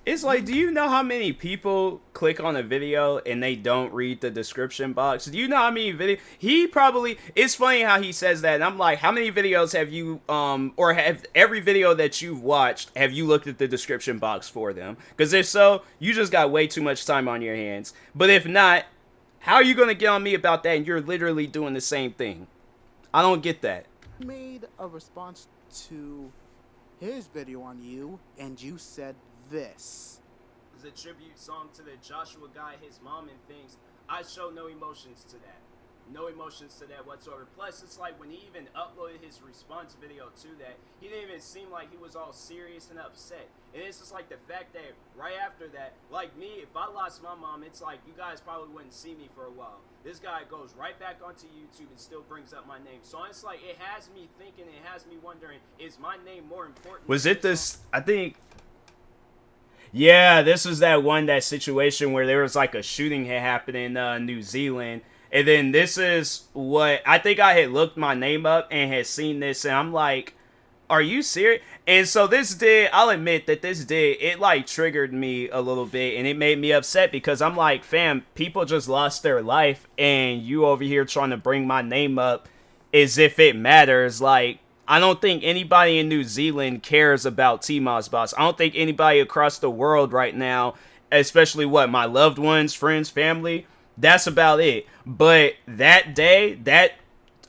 It's like, do you know how many people click on a video and they don't read the description box? Do you know how many videos? He probably, it's funny how he says that. And I'm like, how many videos have you, or have every video that you've watched, have you looked at the description box for them? Because if so, you just got way too much time on your hands. But if not, how are you going to get on me about that and you're literally doing the same thing? I don't get that. made a response to his video on you, and you said this. It's a tribute song to the Joshua guy, his mom and things. I show no emotions to that. No emotions to that whatsoever. Plus, it's like when he even uploaded his response video to that, he didn't even seem like he was all serious and upset. And it's just like the fact that right after that, like me, if I lost my mom, it's like you guys probably wouldn't see me for a while. This guy goes right back onto YouTube and still brings up my name. So it's like, it has me thinking, it has me wondering, is my name more important? Was it this, I think, yeah, this was that situation where there was like a shooting had happened in New Zealand. And then this is what, I think I had looked my name up and had seen this, and I'm like, are you serious? And so this did, I'll admit that this did, it like triggered me a little bit, and it made me upset because I'm like, fam, people just lost their life, and you over here trying to bring my name up as if it matters. Like, I don't think anybody in New Zealand cares about TMossBoss. I don't think anybody across the world right now, especially my loved ones, friends, family, that's about it. But that day, that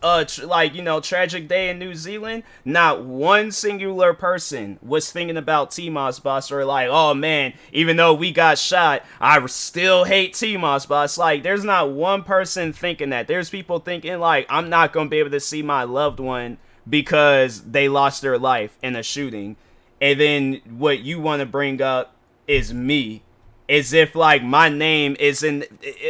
tragic day in New Zealand, not one singular person was thinking about TMossBoss or like, oh man, even though we got shot, I still hate TMossBoss. Like, there's not one person thinking that. There's people thinking like, I'm not gonna be able to see my loved one because they lost their life in a shooting. And then what you want to bring up is me as if like my name is in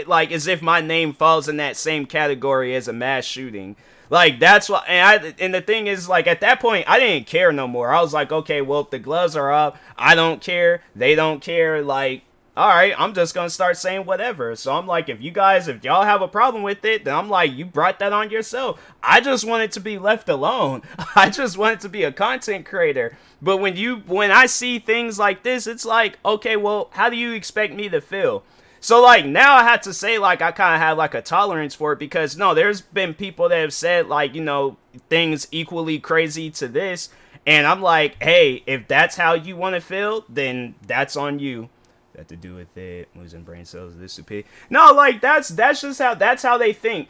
like as if my name falls in that same category as a mass shooting. Like that's why, and the thing is, like at that point, I didn't care no more. I was like, okay, well if the gloves are up, I don't care. They don't care. Like, all right, I'm just gonna start saying whatever. So I'm like, if y'all have a problem with it, then I'm like, you brought that on yourself. I just wanted to be left alone. I just wanted to be a content creator. But when I see things like this, it's like, okay, well, how do you expect me to feel? So, like, now I have to say, like, I kind of have, like, a tolerance for it because, no, there's been people that have said, like, you know, things equally crazy to this. And I'm like, hey, if that's how you want to feel, then that's on you. That to do with it, losing brain cells, this stupid. No, like, that's how they think.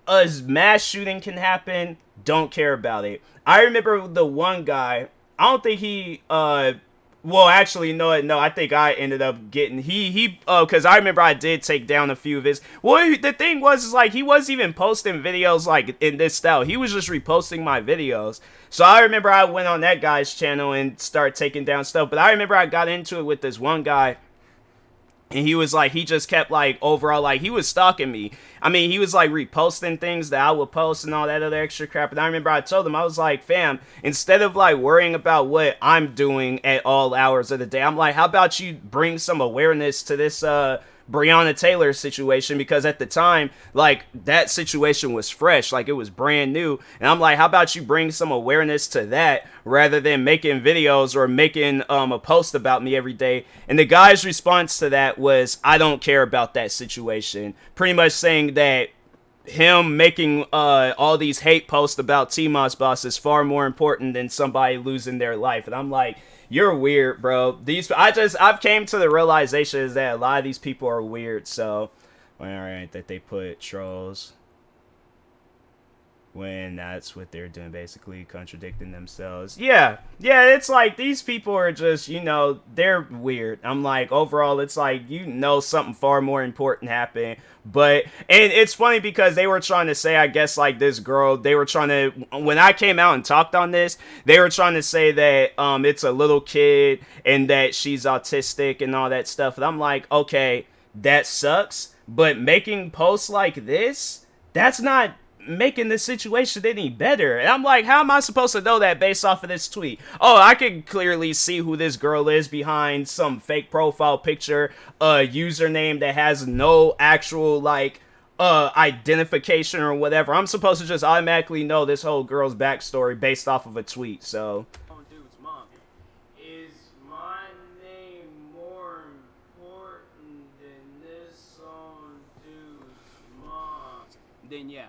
As mass shooting can happen, don't care about it. I remember the one guy, I don't think he, well, actually, no, I think I ended up getting, because I remember I did take down a few of his, well, the thing was, is like, he wasn't even posting videos, like, in this style, he was just reposting my videos, so I remember I went on that guy's channel and started taking down stuff, but I remember I got into it with this one guy, and he was like, he just kept like, overall, like, he was stalking me. I mean, he was like reposting things that I would post and all that other extra crap. And I remember I told him, I was like, fam, instead of like worrying about what I'm doing at all hours of the day, I'm like, how about you bring some awareness to this, Breonna Taylor situation, because at the time, like, that situation was fresh, like, it was brand new, and I'm like, how about you bring some awareness to that, rather than making videos or making, a post about me every day, and the guy's response to that was, I don't care about that situation, pretty much saying that him making, all these hate posts about TMossBoss is far more important than somebody losing their life, and I'm like, you're weird, bro. I've came to the realization is that a lot of these people are weird. So, all right, that they put trolls when that's what they're doing, basically contradicting themselves. Yeah, it's like these people are just, you know, they're weird. I'm like, overall, it's like, you know, something far more important happened. But, and it's funny because they were trying to say, I guess, like, this girl, they were trying to, when I came out and talked on this, they were trying to say that it's a little kid and that she's autistic and all that stuff. And I'm like, okay, that sucks. But making posts like this, that's not making the situation any better. And I'm like, how am I supposed to know that based off of this tweet? Oh, I can clearly see who this girl is behind some fake profile picture, a username that has no actual, like, identification or whatever. I'm supposed to just automatically know this whole girl's backstory based off of a tweet. So Dude's mom. Is my name more important than this on dude's mom? Then yeah.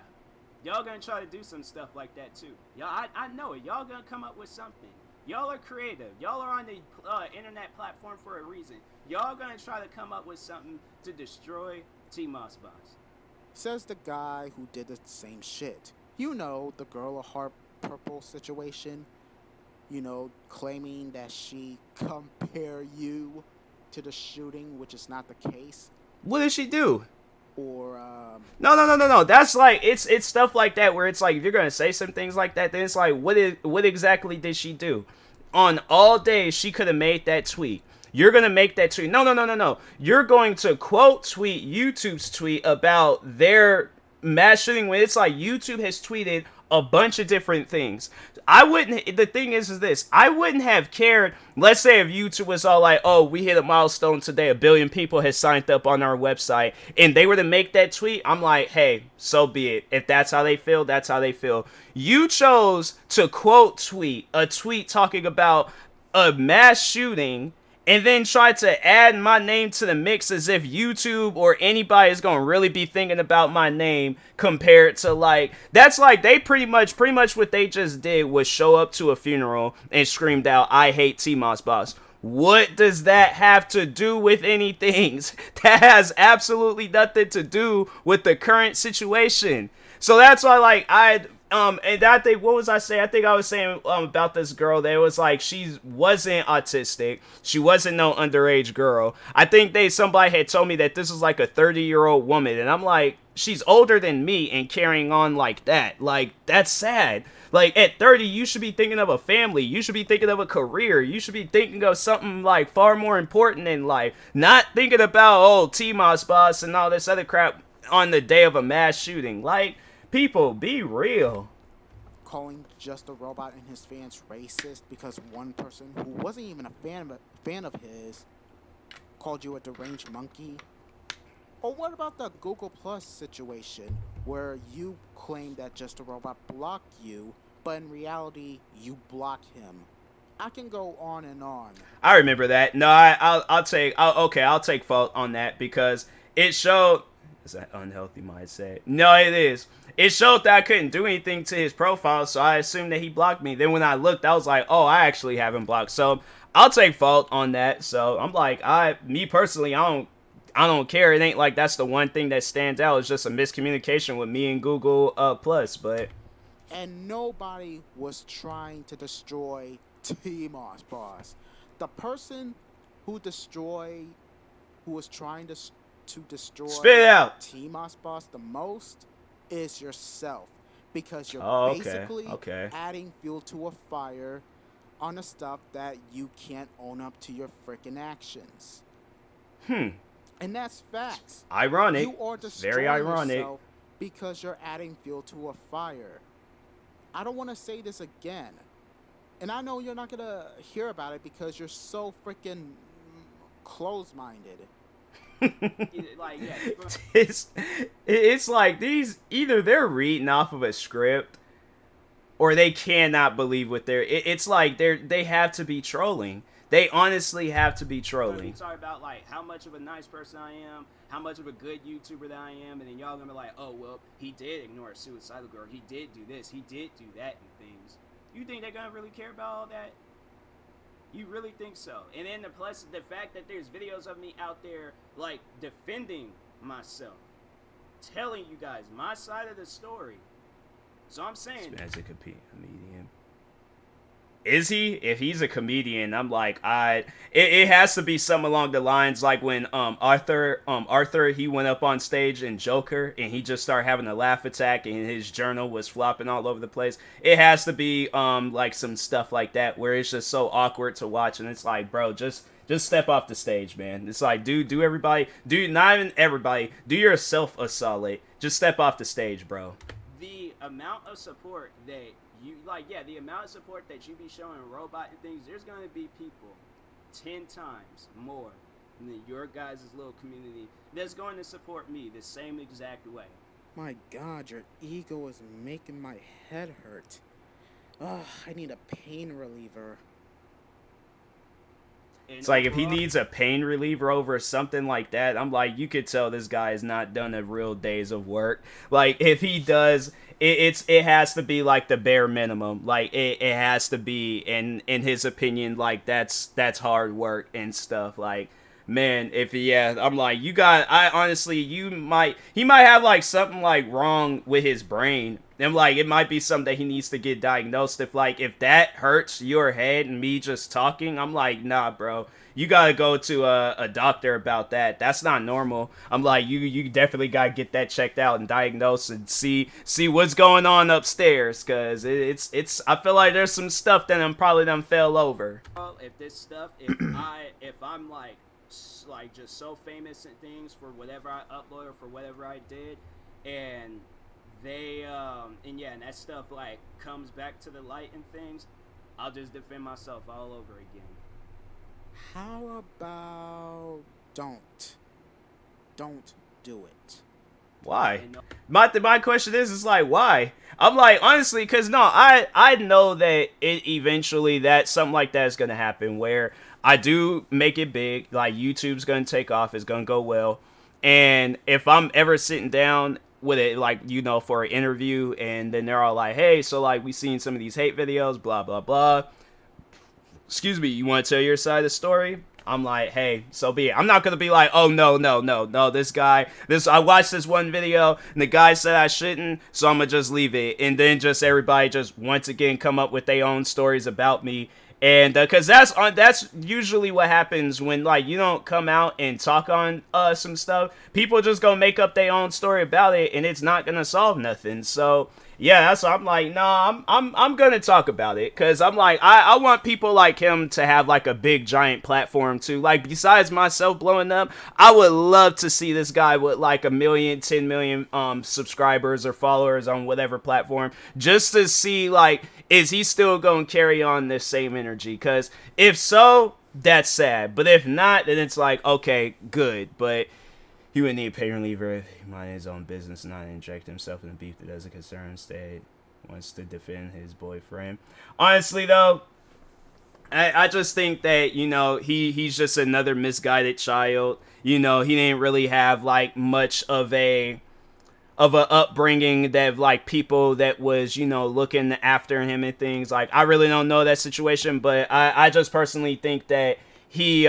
Y'all gonna try to do some stuff like that too. Y'all, I know it. Y'all gonna come up with something. Y'all are creative. Y'all are on the internet platform for a reason. Y'all gonna try to come up with something to destroy TMossBoss. Says the guy who did the same shit. You know, the girl of heart purple situation. You know, claiming that she compare you to the shooting, which is not the case. what did she do? Or No. That's like, it's stuff like that where it's like, if you're gonna say some things like that, then it's like, what exactly did she do? On all days, she could have made that tweet. You're gonna make that tweet. No. You're going to quote tweet YouTube's tweet about their mass shooting when it's like YouTube has tweeted a bunch of different things. The thing is this, I wouldn't have cared, let's say if YouTube was all like, oh, we hit a milestone today, 1 billion people has signed up on our website, and they were to make that tweet, I'm like, hey, so be it. If that's how they feel, that's how they feel. You chose to quote tweet a tweet talking about a mass shooting, and then try to add my name to the mix as if YouTube or anybody is gonna really be thinking about my name compared to, like, that's like, they pretty much what they just did was show up to a funeral and screamed out, I hate TMossBoss. What does that have to do with anything? That has absolutely nothing to do with the current situation. So that's why, like, and I think, what was I saying? I think I was saying about this girl that was like, she wasn't autistic. She wasn't no underage girl. I think somebody had told me that this was like a 30-year-old woman. And I'm like, she's older than me and carrying on like that. Like, that's sad. Like, at 30, you should be thinking of a family. You should be thinking of a career. You should be thinking of something, like, far more important in life. Not thinking about, oh, TMossBoss and all this other crap on the day of a mass shooting. Like, people, be real. Calling Just a Robot and his fans racist because one person who wasn't even a fan of his called you a deranged monkey. Or what about the Google Plus situation where you claim that Just a Robot blocked you, but in reality you blocked him? I can go on and on. I remember that. No, I'll take fault on that because it showed. Is that unhealthy mindset? No, it is. It showed that I couldn't do anything to his profile, so I assumed that he blocked me. Then when I looked, I was like, oh, I actually have him blocked. So I'll take fault on that. So I'm like, me personally, I don't care. It ain't like that's the one thing that stands out. It's just a miscommunication with me and Google Plus, but. And nobody was trying to destroy TMossBoss. The person who was trying to destroy Spit it out. TMossBoss the most is yourself, because you're basically adding fuel to a fire on the stuff that you can't own up to your freaking actions. And that's facts. Ironic. You are destroying Very ironic. yourself because you're adding fuel to a fire. I don't want to say this again. And I know you're not going to hear about it because you're so freaking closed-minded. Like, yeah, it's like these, either they're reading off of a script or they cannot believe what it's like they have to be trolling. They honestly have to be trolling. You talk about like how much of a nice person I am, how much of a good YouTuber that I am, and then y'all gonna be like, oh well, he did ignore a suicidal girl, he did do this, he did do that and things. You think they're gonna really care about all that? You really think so? And then the fact that there's videos of me out there like defending myself, telling you guys my side of the story. So I'm saying, as a comedian, is he? If he's a comedian, I'm like, it has to be something along the lines like when Arthur he went up on stage in Joker and he just started having a laugh attack and his journal was flopping all over the place. It has to be like some stuff like that where it's just so awkward to watch and it's like, bro, just step off the stage, man. It's like, not even everybody, do yourself a solid. Just step off the stage, bro. The amount of support that the amount of support that you be showing Robot and things, there's going to be people 10 times more than your guys' little community that's going to support me the same exact way. My God, your ego is making my head hurt. Ugh, I need a pain reliever. It's like if he needs a pain reliever over something like that, I'm like, you could tell this guy has not done a real days of work. Like if he does, it has to be like the bare minimum. Like it has to be, in his opinion, like that's hard work and stuff. Like, man, I'm like, he might have like something like wrong with his brain. And like it might be something that he needs to get diagnosed. If that hurts your head and me just talking, I'm like, nah, bro, you gotta go to a doctor about that. That's not normal. I'm like, you definitely gotta get that checked out and diagnosed and see what's going on upstairs, cause it's I feel like there's some stuff that I'm probably done fell over. Well, if I'm like just so famous and things for whatever I upload or for whatever I did, and and that stuff like comes back to the light and things, I'll just defend myself all over again. How about don't do it? Why? My question is like, why? I'm like, honestly, because no, I know that that's something like that is gonna happen where I do make it big, like YouTube's gonna take off, it's gonna go well, and if I'm ever sitting down with it, like, for an interview, and then they're all like, hey, so like we seen some of these hate videos, blah blah blah, excuse me, you want to tell your side of the story? I'm like, hey, so be it. I'm not gonna be like, oh no, this guy, I watched this one video and the guy said I shouldn't, so I'm gonna just leave it, and then just everybody just once again come up with their own stories about me. And because that's usually what happens when like you don't come out and talk on some stuff. People just gonna make up their own story about it, and it's not gonna solve nothing. So yeah, that's why I'm like, nah, I'm gonna talk about it, because I'm like, I want people like him to have like a big giant platform too. Like besides myself blowing up, I would love to see this guy with like 1 million, 10 million subscribers or followers on whatever platform, just to see like, is he still gonna carry on this same energy? Because if so, that's sad. But if not, then it's like, okay, good. But he would need paid leave if he mind his own business and not inject himself in the beef that doesn't concern him. Instead, wants to defend his boyfriend. Honestly, though, I just think that, you know, he's just another misguided child. You know, he didn't really have like much of a upbringing that like people that was, you know, looking after him and things. Like, I really don't know that situation, but I just personally think that he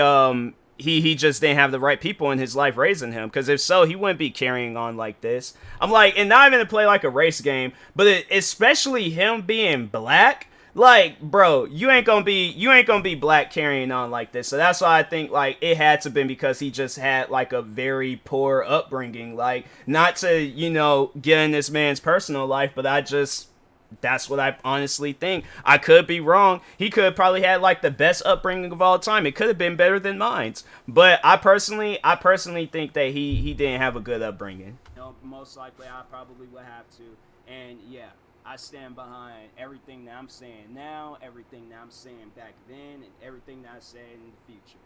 just didn't have the right people in his life raising him, because if so, he wouldn't be carrying on like this. I'm like, and not even to play like a race game, but especially him being black, like, bro, you ain't gonna be black carrying on like this. So that's why I think like it had to been because he just had like a very poor upbringing. Like, not to, you know, get in this man's personal life, but that's what I honestly think. I could be wrong. He could have probably had like the best upbringing of all time. It could have been better than mine's. But I personally think that he didn't have a good upbringing. You know, most likely I probably would have to. And yeah, I stand behind everything that I'm saying now, everything that I'm saying back then, and everything that I said in the future.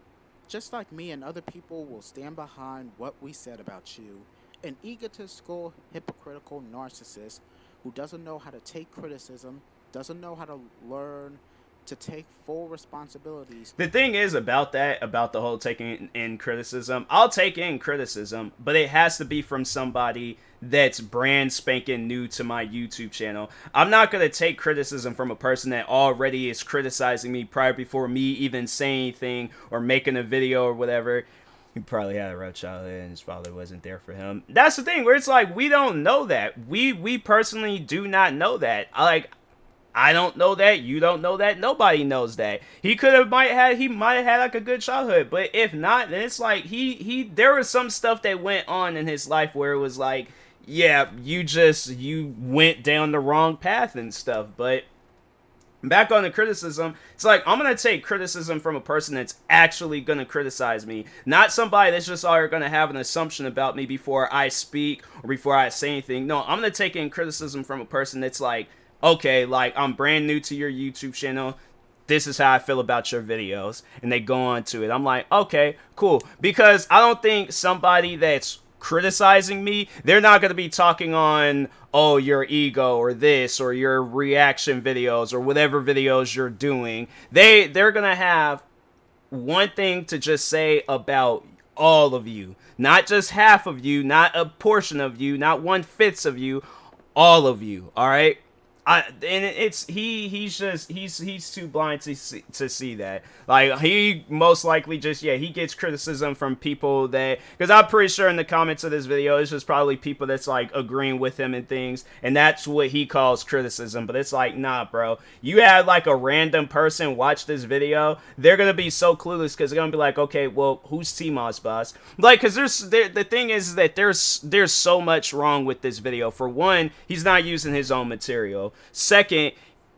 Just like me and other people will stand behind what we said about you, an egotistical, hypocritical narcissist who doesn't know how to take criticism, doesn't know how to learn to take full responsibilities. The thing is about the whole taking in criticism, I'll take in criticism, but it has to be from somebody that's brand spanking new to my YouTube channel. I'm not going to take criticism from a person that already is criticizing me prior before me even saying anything or making a video or whatever. He probably had a rough childhood and his father wasn't there for him. That's the thing, where it's like, we don't know that. We personally do not know that. I don't know that. You don't know that. Nobody knows that. He might have had like a good childhood, but if not, then it's like there was some stuff that went on in his life where it was like, yeah, you went down the wrong path and stuff. But back on the criticism, it's like, I'm going to take criticism from a person that's actually going to criticize me. Not somebody that's just going to have an assumption about me before I speak or before I say anything. No, I'm going to take in criticism from a person that's like, okay, like, I'm brand new to your YouTube channel. This is how I feel about your videos. And they go on to it. I'm like, okay, cool. Because I don't think somebody that's criticizing me, they're not going to be talking on, oh, your ego or this or your reaction videos or whatever videos you're doing. They're going to have one thing to just say about all of you. Not just half of you, not a portion of you, not 1/5 of you, all of you, all right? He's too blind to see that. Like, he most likely just, yeah, he gets criticism from people that, because I'm pretty sure in the comments of this video, it's just probably people that's like agreeing with him and things, and that's what he calls criticism. But it's like, nah, bro, you had like a random person watch this video, they're gonna be so clueless because they're gonna be like, okay, well, who's TMossBoss? Like, because the thing is that there's so much wrong with this video. For one, he's not using his own material. Second,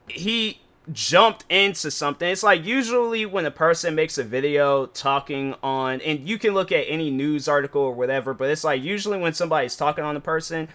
he jumped into something. It's like, usually when a person makes a video talking on, and you can look at any news article or whatever, but it's like, usually when somebody's talking on a person,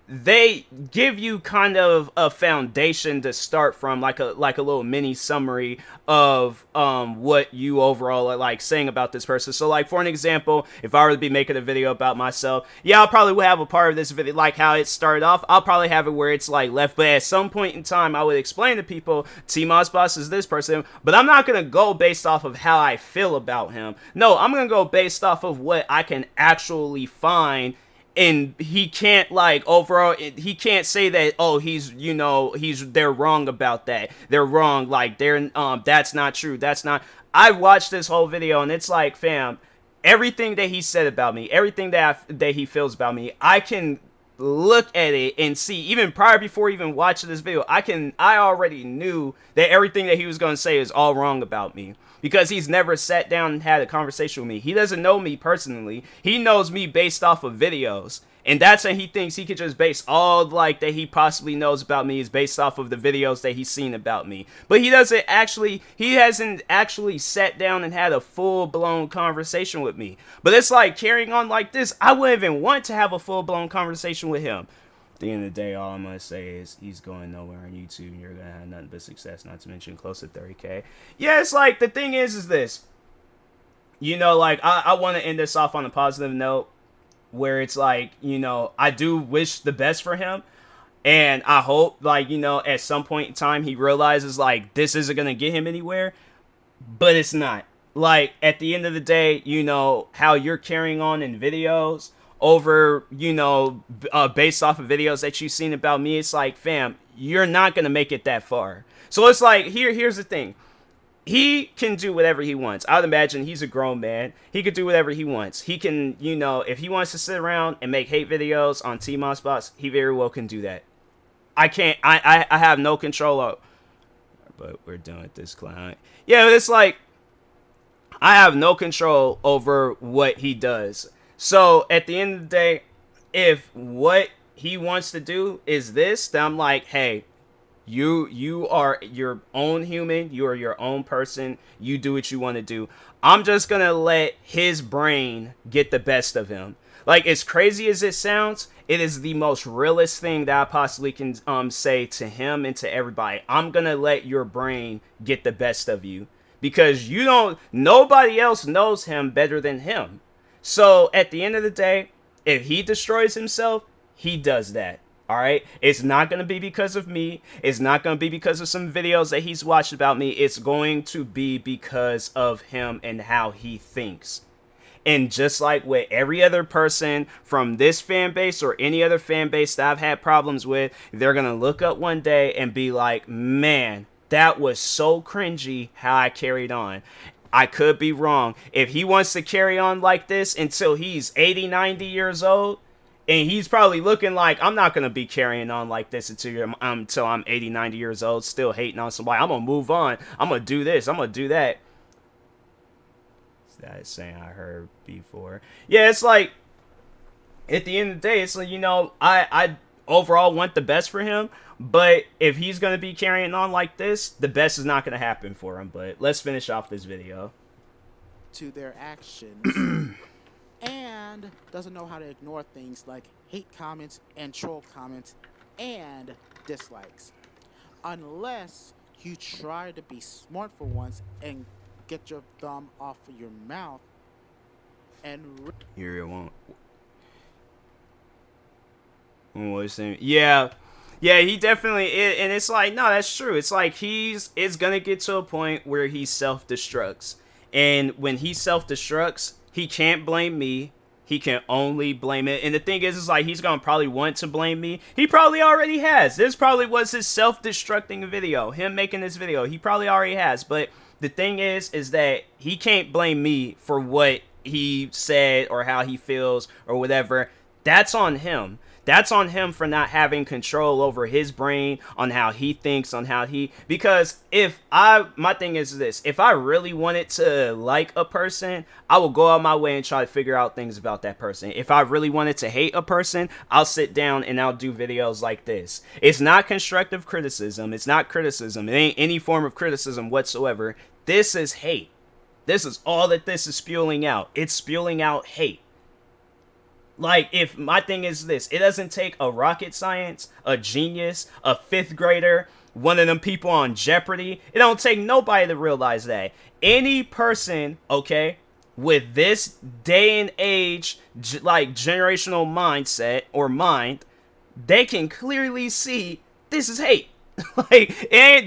they give you kind of a foundation to start from, like a little mini summary of what you overall are like saying about this person. So like, for an example, if I were to be making a video about myself, yeah, I'll probably have a part of this video, like how it started off, I'll probably have it where it's like left, but at some point in time I would explain to people, TMossBoss is this person, but I'm not gonna go based off of how I feel about him. No, I'm gonna go based off of what I can actually find and he can't like overall he can't say that, oh, they're wrong about that, they're wrong, like they're that's not true, that's not. I watched this whole video and it's like, fam, everything that he said about me, everything that he feels about me, I can look at it and see, even prior, before even watching this video, I already knew that everything that he was going to say is all wrong about me, because he's never sat down and had a conversation with me. He doesn't know me personally. He knows me based off of videos. And that's when he thinks he could just base all like that he possibly knows about me is based off of the videos that he's seen about me. But he hasn't actually sat down and had a full-blown conversation with me. But it's like, carrying on like this, I wouldn't even want to have a full-blown conversation with him. At the end of the day, all I'm going to say is he's going nowhere on YouTube, and you're going to have nothing but success, not to mention close to 30K. Yeah, it's like, the thing is this. Like, I want to end this off on a positive note, where it's like, I do wish the best for him. And I hope, like, at some point in time, he realizes, like, this isn't going to get him anywhere. But it's not. Like, at the end of the day, how you're carrying on in videos over, based off of videos that you've seen about me, it's like, fam, you're not going to make it that far. So it's like, here's the thing. He can do whatever he wants. I would imagine he's a grown man. He could do whatever he wants. He can, if he wants to sit around and make hate videos on TMossBoss, he very well can do that. I can't, I have no control of, but we're done with this client. Yeah, it's like, I have no control over what he does. So at the end of the day, if what he wants to do is this, then I'm like, hey, you are your own human. You are your own person. You do what you want to do. I'm just going to let his brain get the best of him. Like, as crazy as it sounds, it is the most realist thing that I possibly can say to him and to everybody. I'm going to let your brain get the best of you, because nobody else knows him better than him. So at the end of the day, if he destroys himself, he does that. All right. It's not going to be because of me. It's not going to be because of some videos that he's watched about me. It's going to be because of him and how he thinks. And just like with every other person from this fan base or any other fan base that I've had problems with, they're going to look up one day and be like, man, that was so cringy how I carried on. I could be wrong. If he wants to carry on like this until he's 80, 90 years old, and he's probably looking like, I'm not going to be carrying on like this until I'm 80, 90 years old, still hating on somebody. I'm going to move on. I'm going to do this. I'm going to do that. That's saying I heard before. Yeah, it's like, at the end of the day, it's like, I overall want the best for him. But if he's going to be carrying on like this, the best is not going to happen for him. But let's finish off this video. To their actions. And doesn't know how to ignore things like hate comments and troll comments and dislikes. Unless you try to be smart for once and get your thumb off of your mouth and... Here it won't. What is it? Yeah. Yeah, he definitely is. And it's like, no, that's true. It's like it's going to get to a point where he self-destructs. And when he self-destructs, he can't blame me. He can only blame it. And the thing is like, he's going to probably want to blame me. He probably already has. This probably was his self-destructing video. Him making this video. He probably already has. But the thing is that he can't blame me for what he said or how he feels or whatever. That's on him. That's on him for not having control over his brain, on how he thinks, on how he... Because my thing is this. If I really wanted to like a person, I will go out my way and try to figure out things about that person. If I really wanted to hate a person, I'll sit down and I'll do videos like this. It's not constructive criticism. It's not criticism. It ain't any form of criticism whatsoever. This is hate. This is all that this is spewing out. It's spewing out hate. Like, if my thing is this, it doesn't take a rocket science, a genius, a 5th grader, one of them people on Jeopardy. It don't take nobody to realize that. Any person, okay, with this day and age, like, generational mindset or mind, they can clearly see this is hate. Like,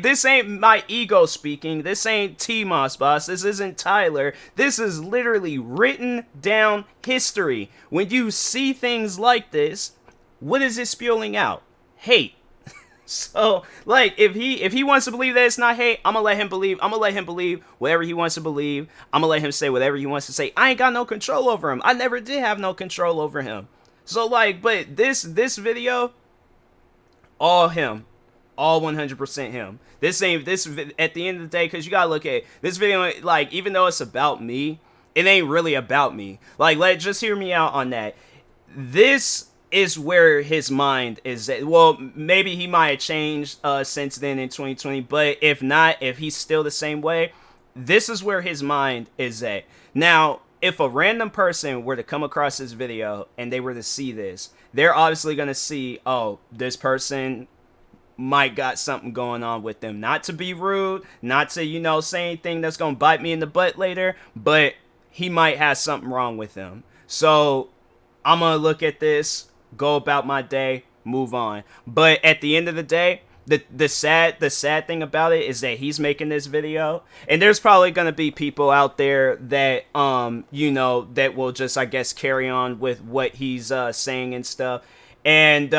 this ain't my ego speaking. This ain't TMossBoss. This isn't Tyler. This is literally written down history. When you see things like this, what is it spewing out? Hate. So, like, if he wants to believe that it's not hate, I'm gonna let him believe. I'm gonna let him believe whatever he wants to believe. I'm gonna let him say whatever he wants to say. I ain't got no control over him. I never did have no control over him. So, like, but this video, all him. All 100% him. This ain't, at the end of the day, because you gotta look at this video, like, even though it's about me, it ain't really about me. Like, just hear me out on that. This is where his mind is at. Well, maybe he might have changed since then in 2020, but if not, if he's still the same way, this is where his mind is at. Now, if a random person were to come across this video and they were to see this, they're obviously going to see, oh, this person might got something going on with them. Not to be rude, not to, you know, say anything that's going to bite me in the butt later, but he might have something wrong with him. So I'm going to look at this, go about my day, move on. But at the end of the day, the sad thing about it is that he's making this video, and there's probably going to be people out there that you know, that will just, I guess, carry on with what he's saying and stuff. And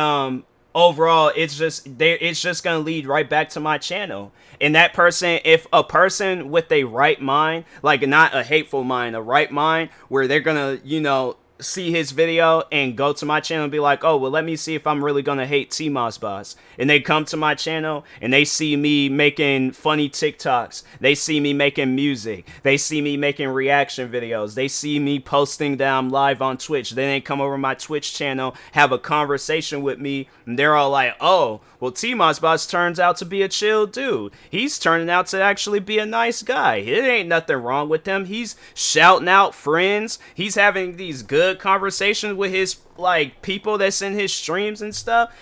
overall, it's just gonna lead right back to my channel. And that person, if a person with a right mind, like not a hateful mind, a right mind, where they're gonna, you know, see his video and go to my channel and be like, oh, well, let me see if I'm really gonna hate TMossBoss. And they come to my channel and they see me making funny TikToks. They see me making music. They see me making reaction videos. They see me posting that I'm live on Twitch. Then they come over my Twitch channel, have a conversation with me, and they're all like, oh, well, TMossBoss turns out to be a chill dude. He's turning out to actually be a nice guy. It ain't nothing wrong with him. He's shouting out friends. He's having these good conversations with his, like, people that's in his streams and stuff.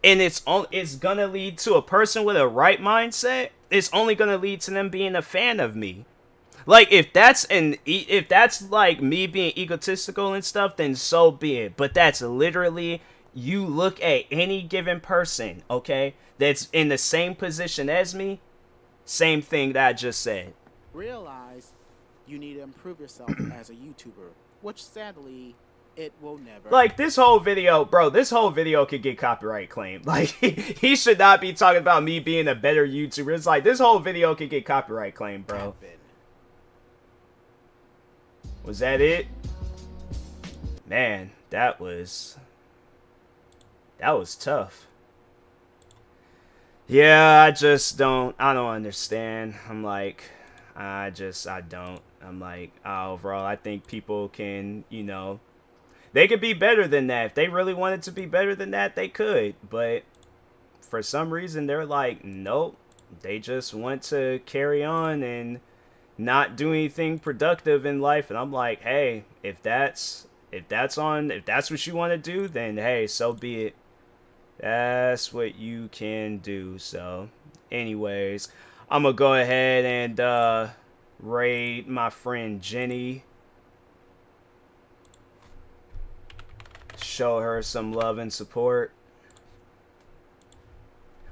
And it's gonna lead to a person with a right mindset. It's only gonna lead to them being a fan of me. Like, if that's like me being egotistical and stuff, then so be it. But that's literally, you look at any given person, okay, that's in the same position as me, same thing that I just said. Realize you need to improve yourself as a YouTuber, which sadly, it will never. Like, this whole video, bro, this whole video could get copyright claimed. Like, he should not be talking about me being a better YouTuber. It's like, this whole video could get copyright claimed, bro. Was that it? Man, that was tough. Yeah, I don't understand. I'm like, I don't. I'm like, overall, I think people can, you know, they could be better than that. If they really wanted to be better than that, they could. But for some reason, they're like, nope. They just want to carry on and not do anything productive in life. And I'm like, hey, if that's what you want to do, then hey, so be it. That's what you can do. So anyways, I'm gonna go ahead and raid my friend Jenny, show her some love and support.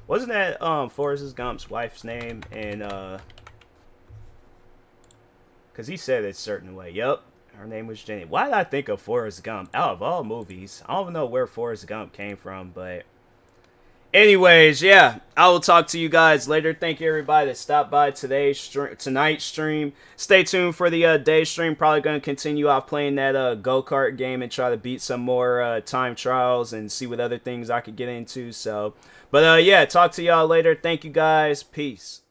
Wasn't that Forrest Gump's wife's name? And because he said it a certain way. Yep, her name was Jenny. Why did I think of Forrest Gump out of all movies? I don't know where Forrest Gump came from, but anyways, yeah, I will talk to you guys later. Thank you, everybody that stopped by tonight's stream. Stay tuned for the day stream. Probably going to continue off playing that go-kart game and try to beat some more time trials and see what other things I could get into. So, but yeah, talk to y'all later. Thank you, guys. Peace.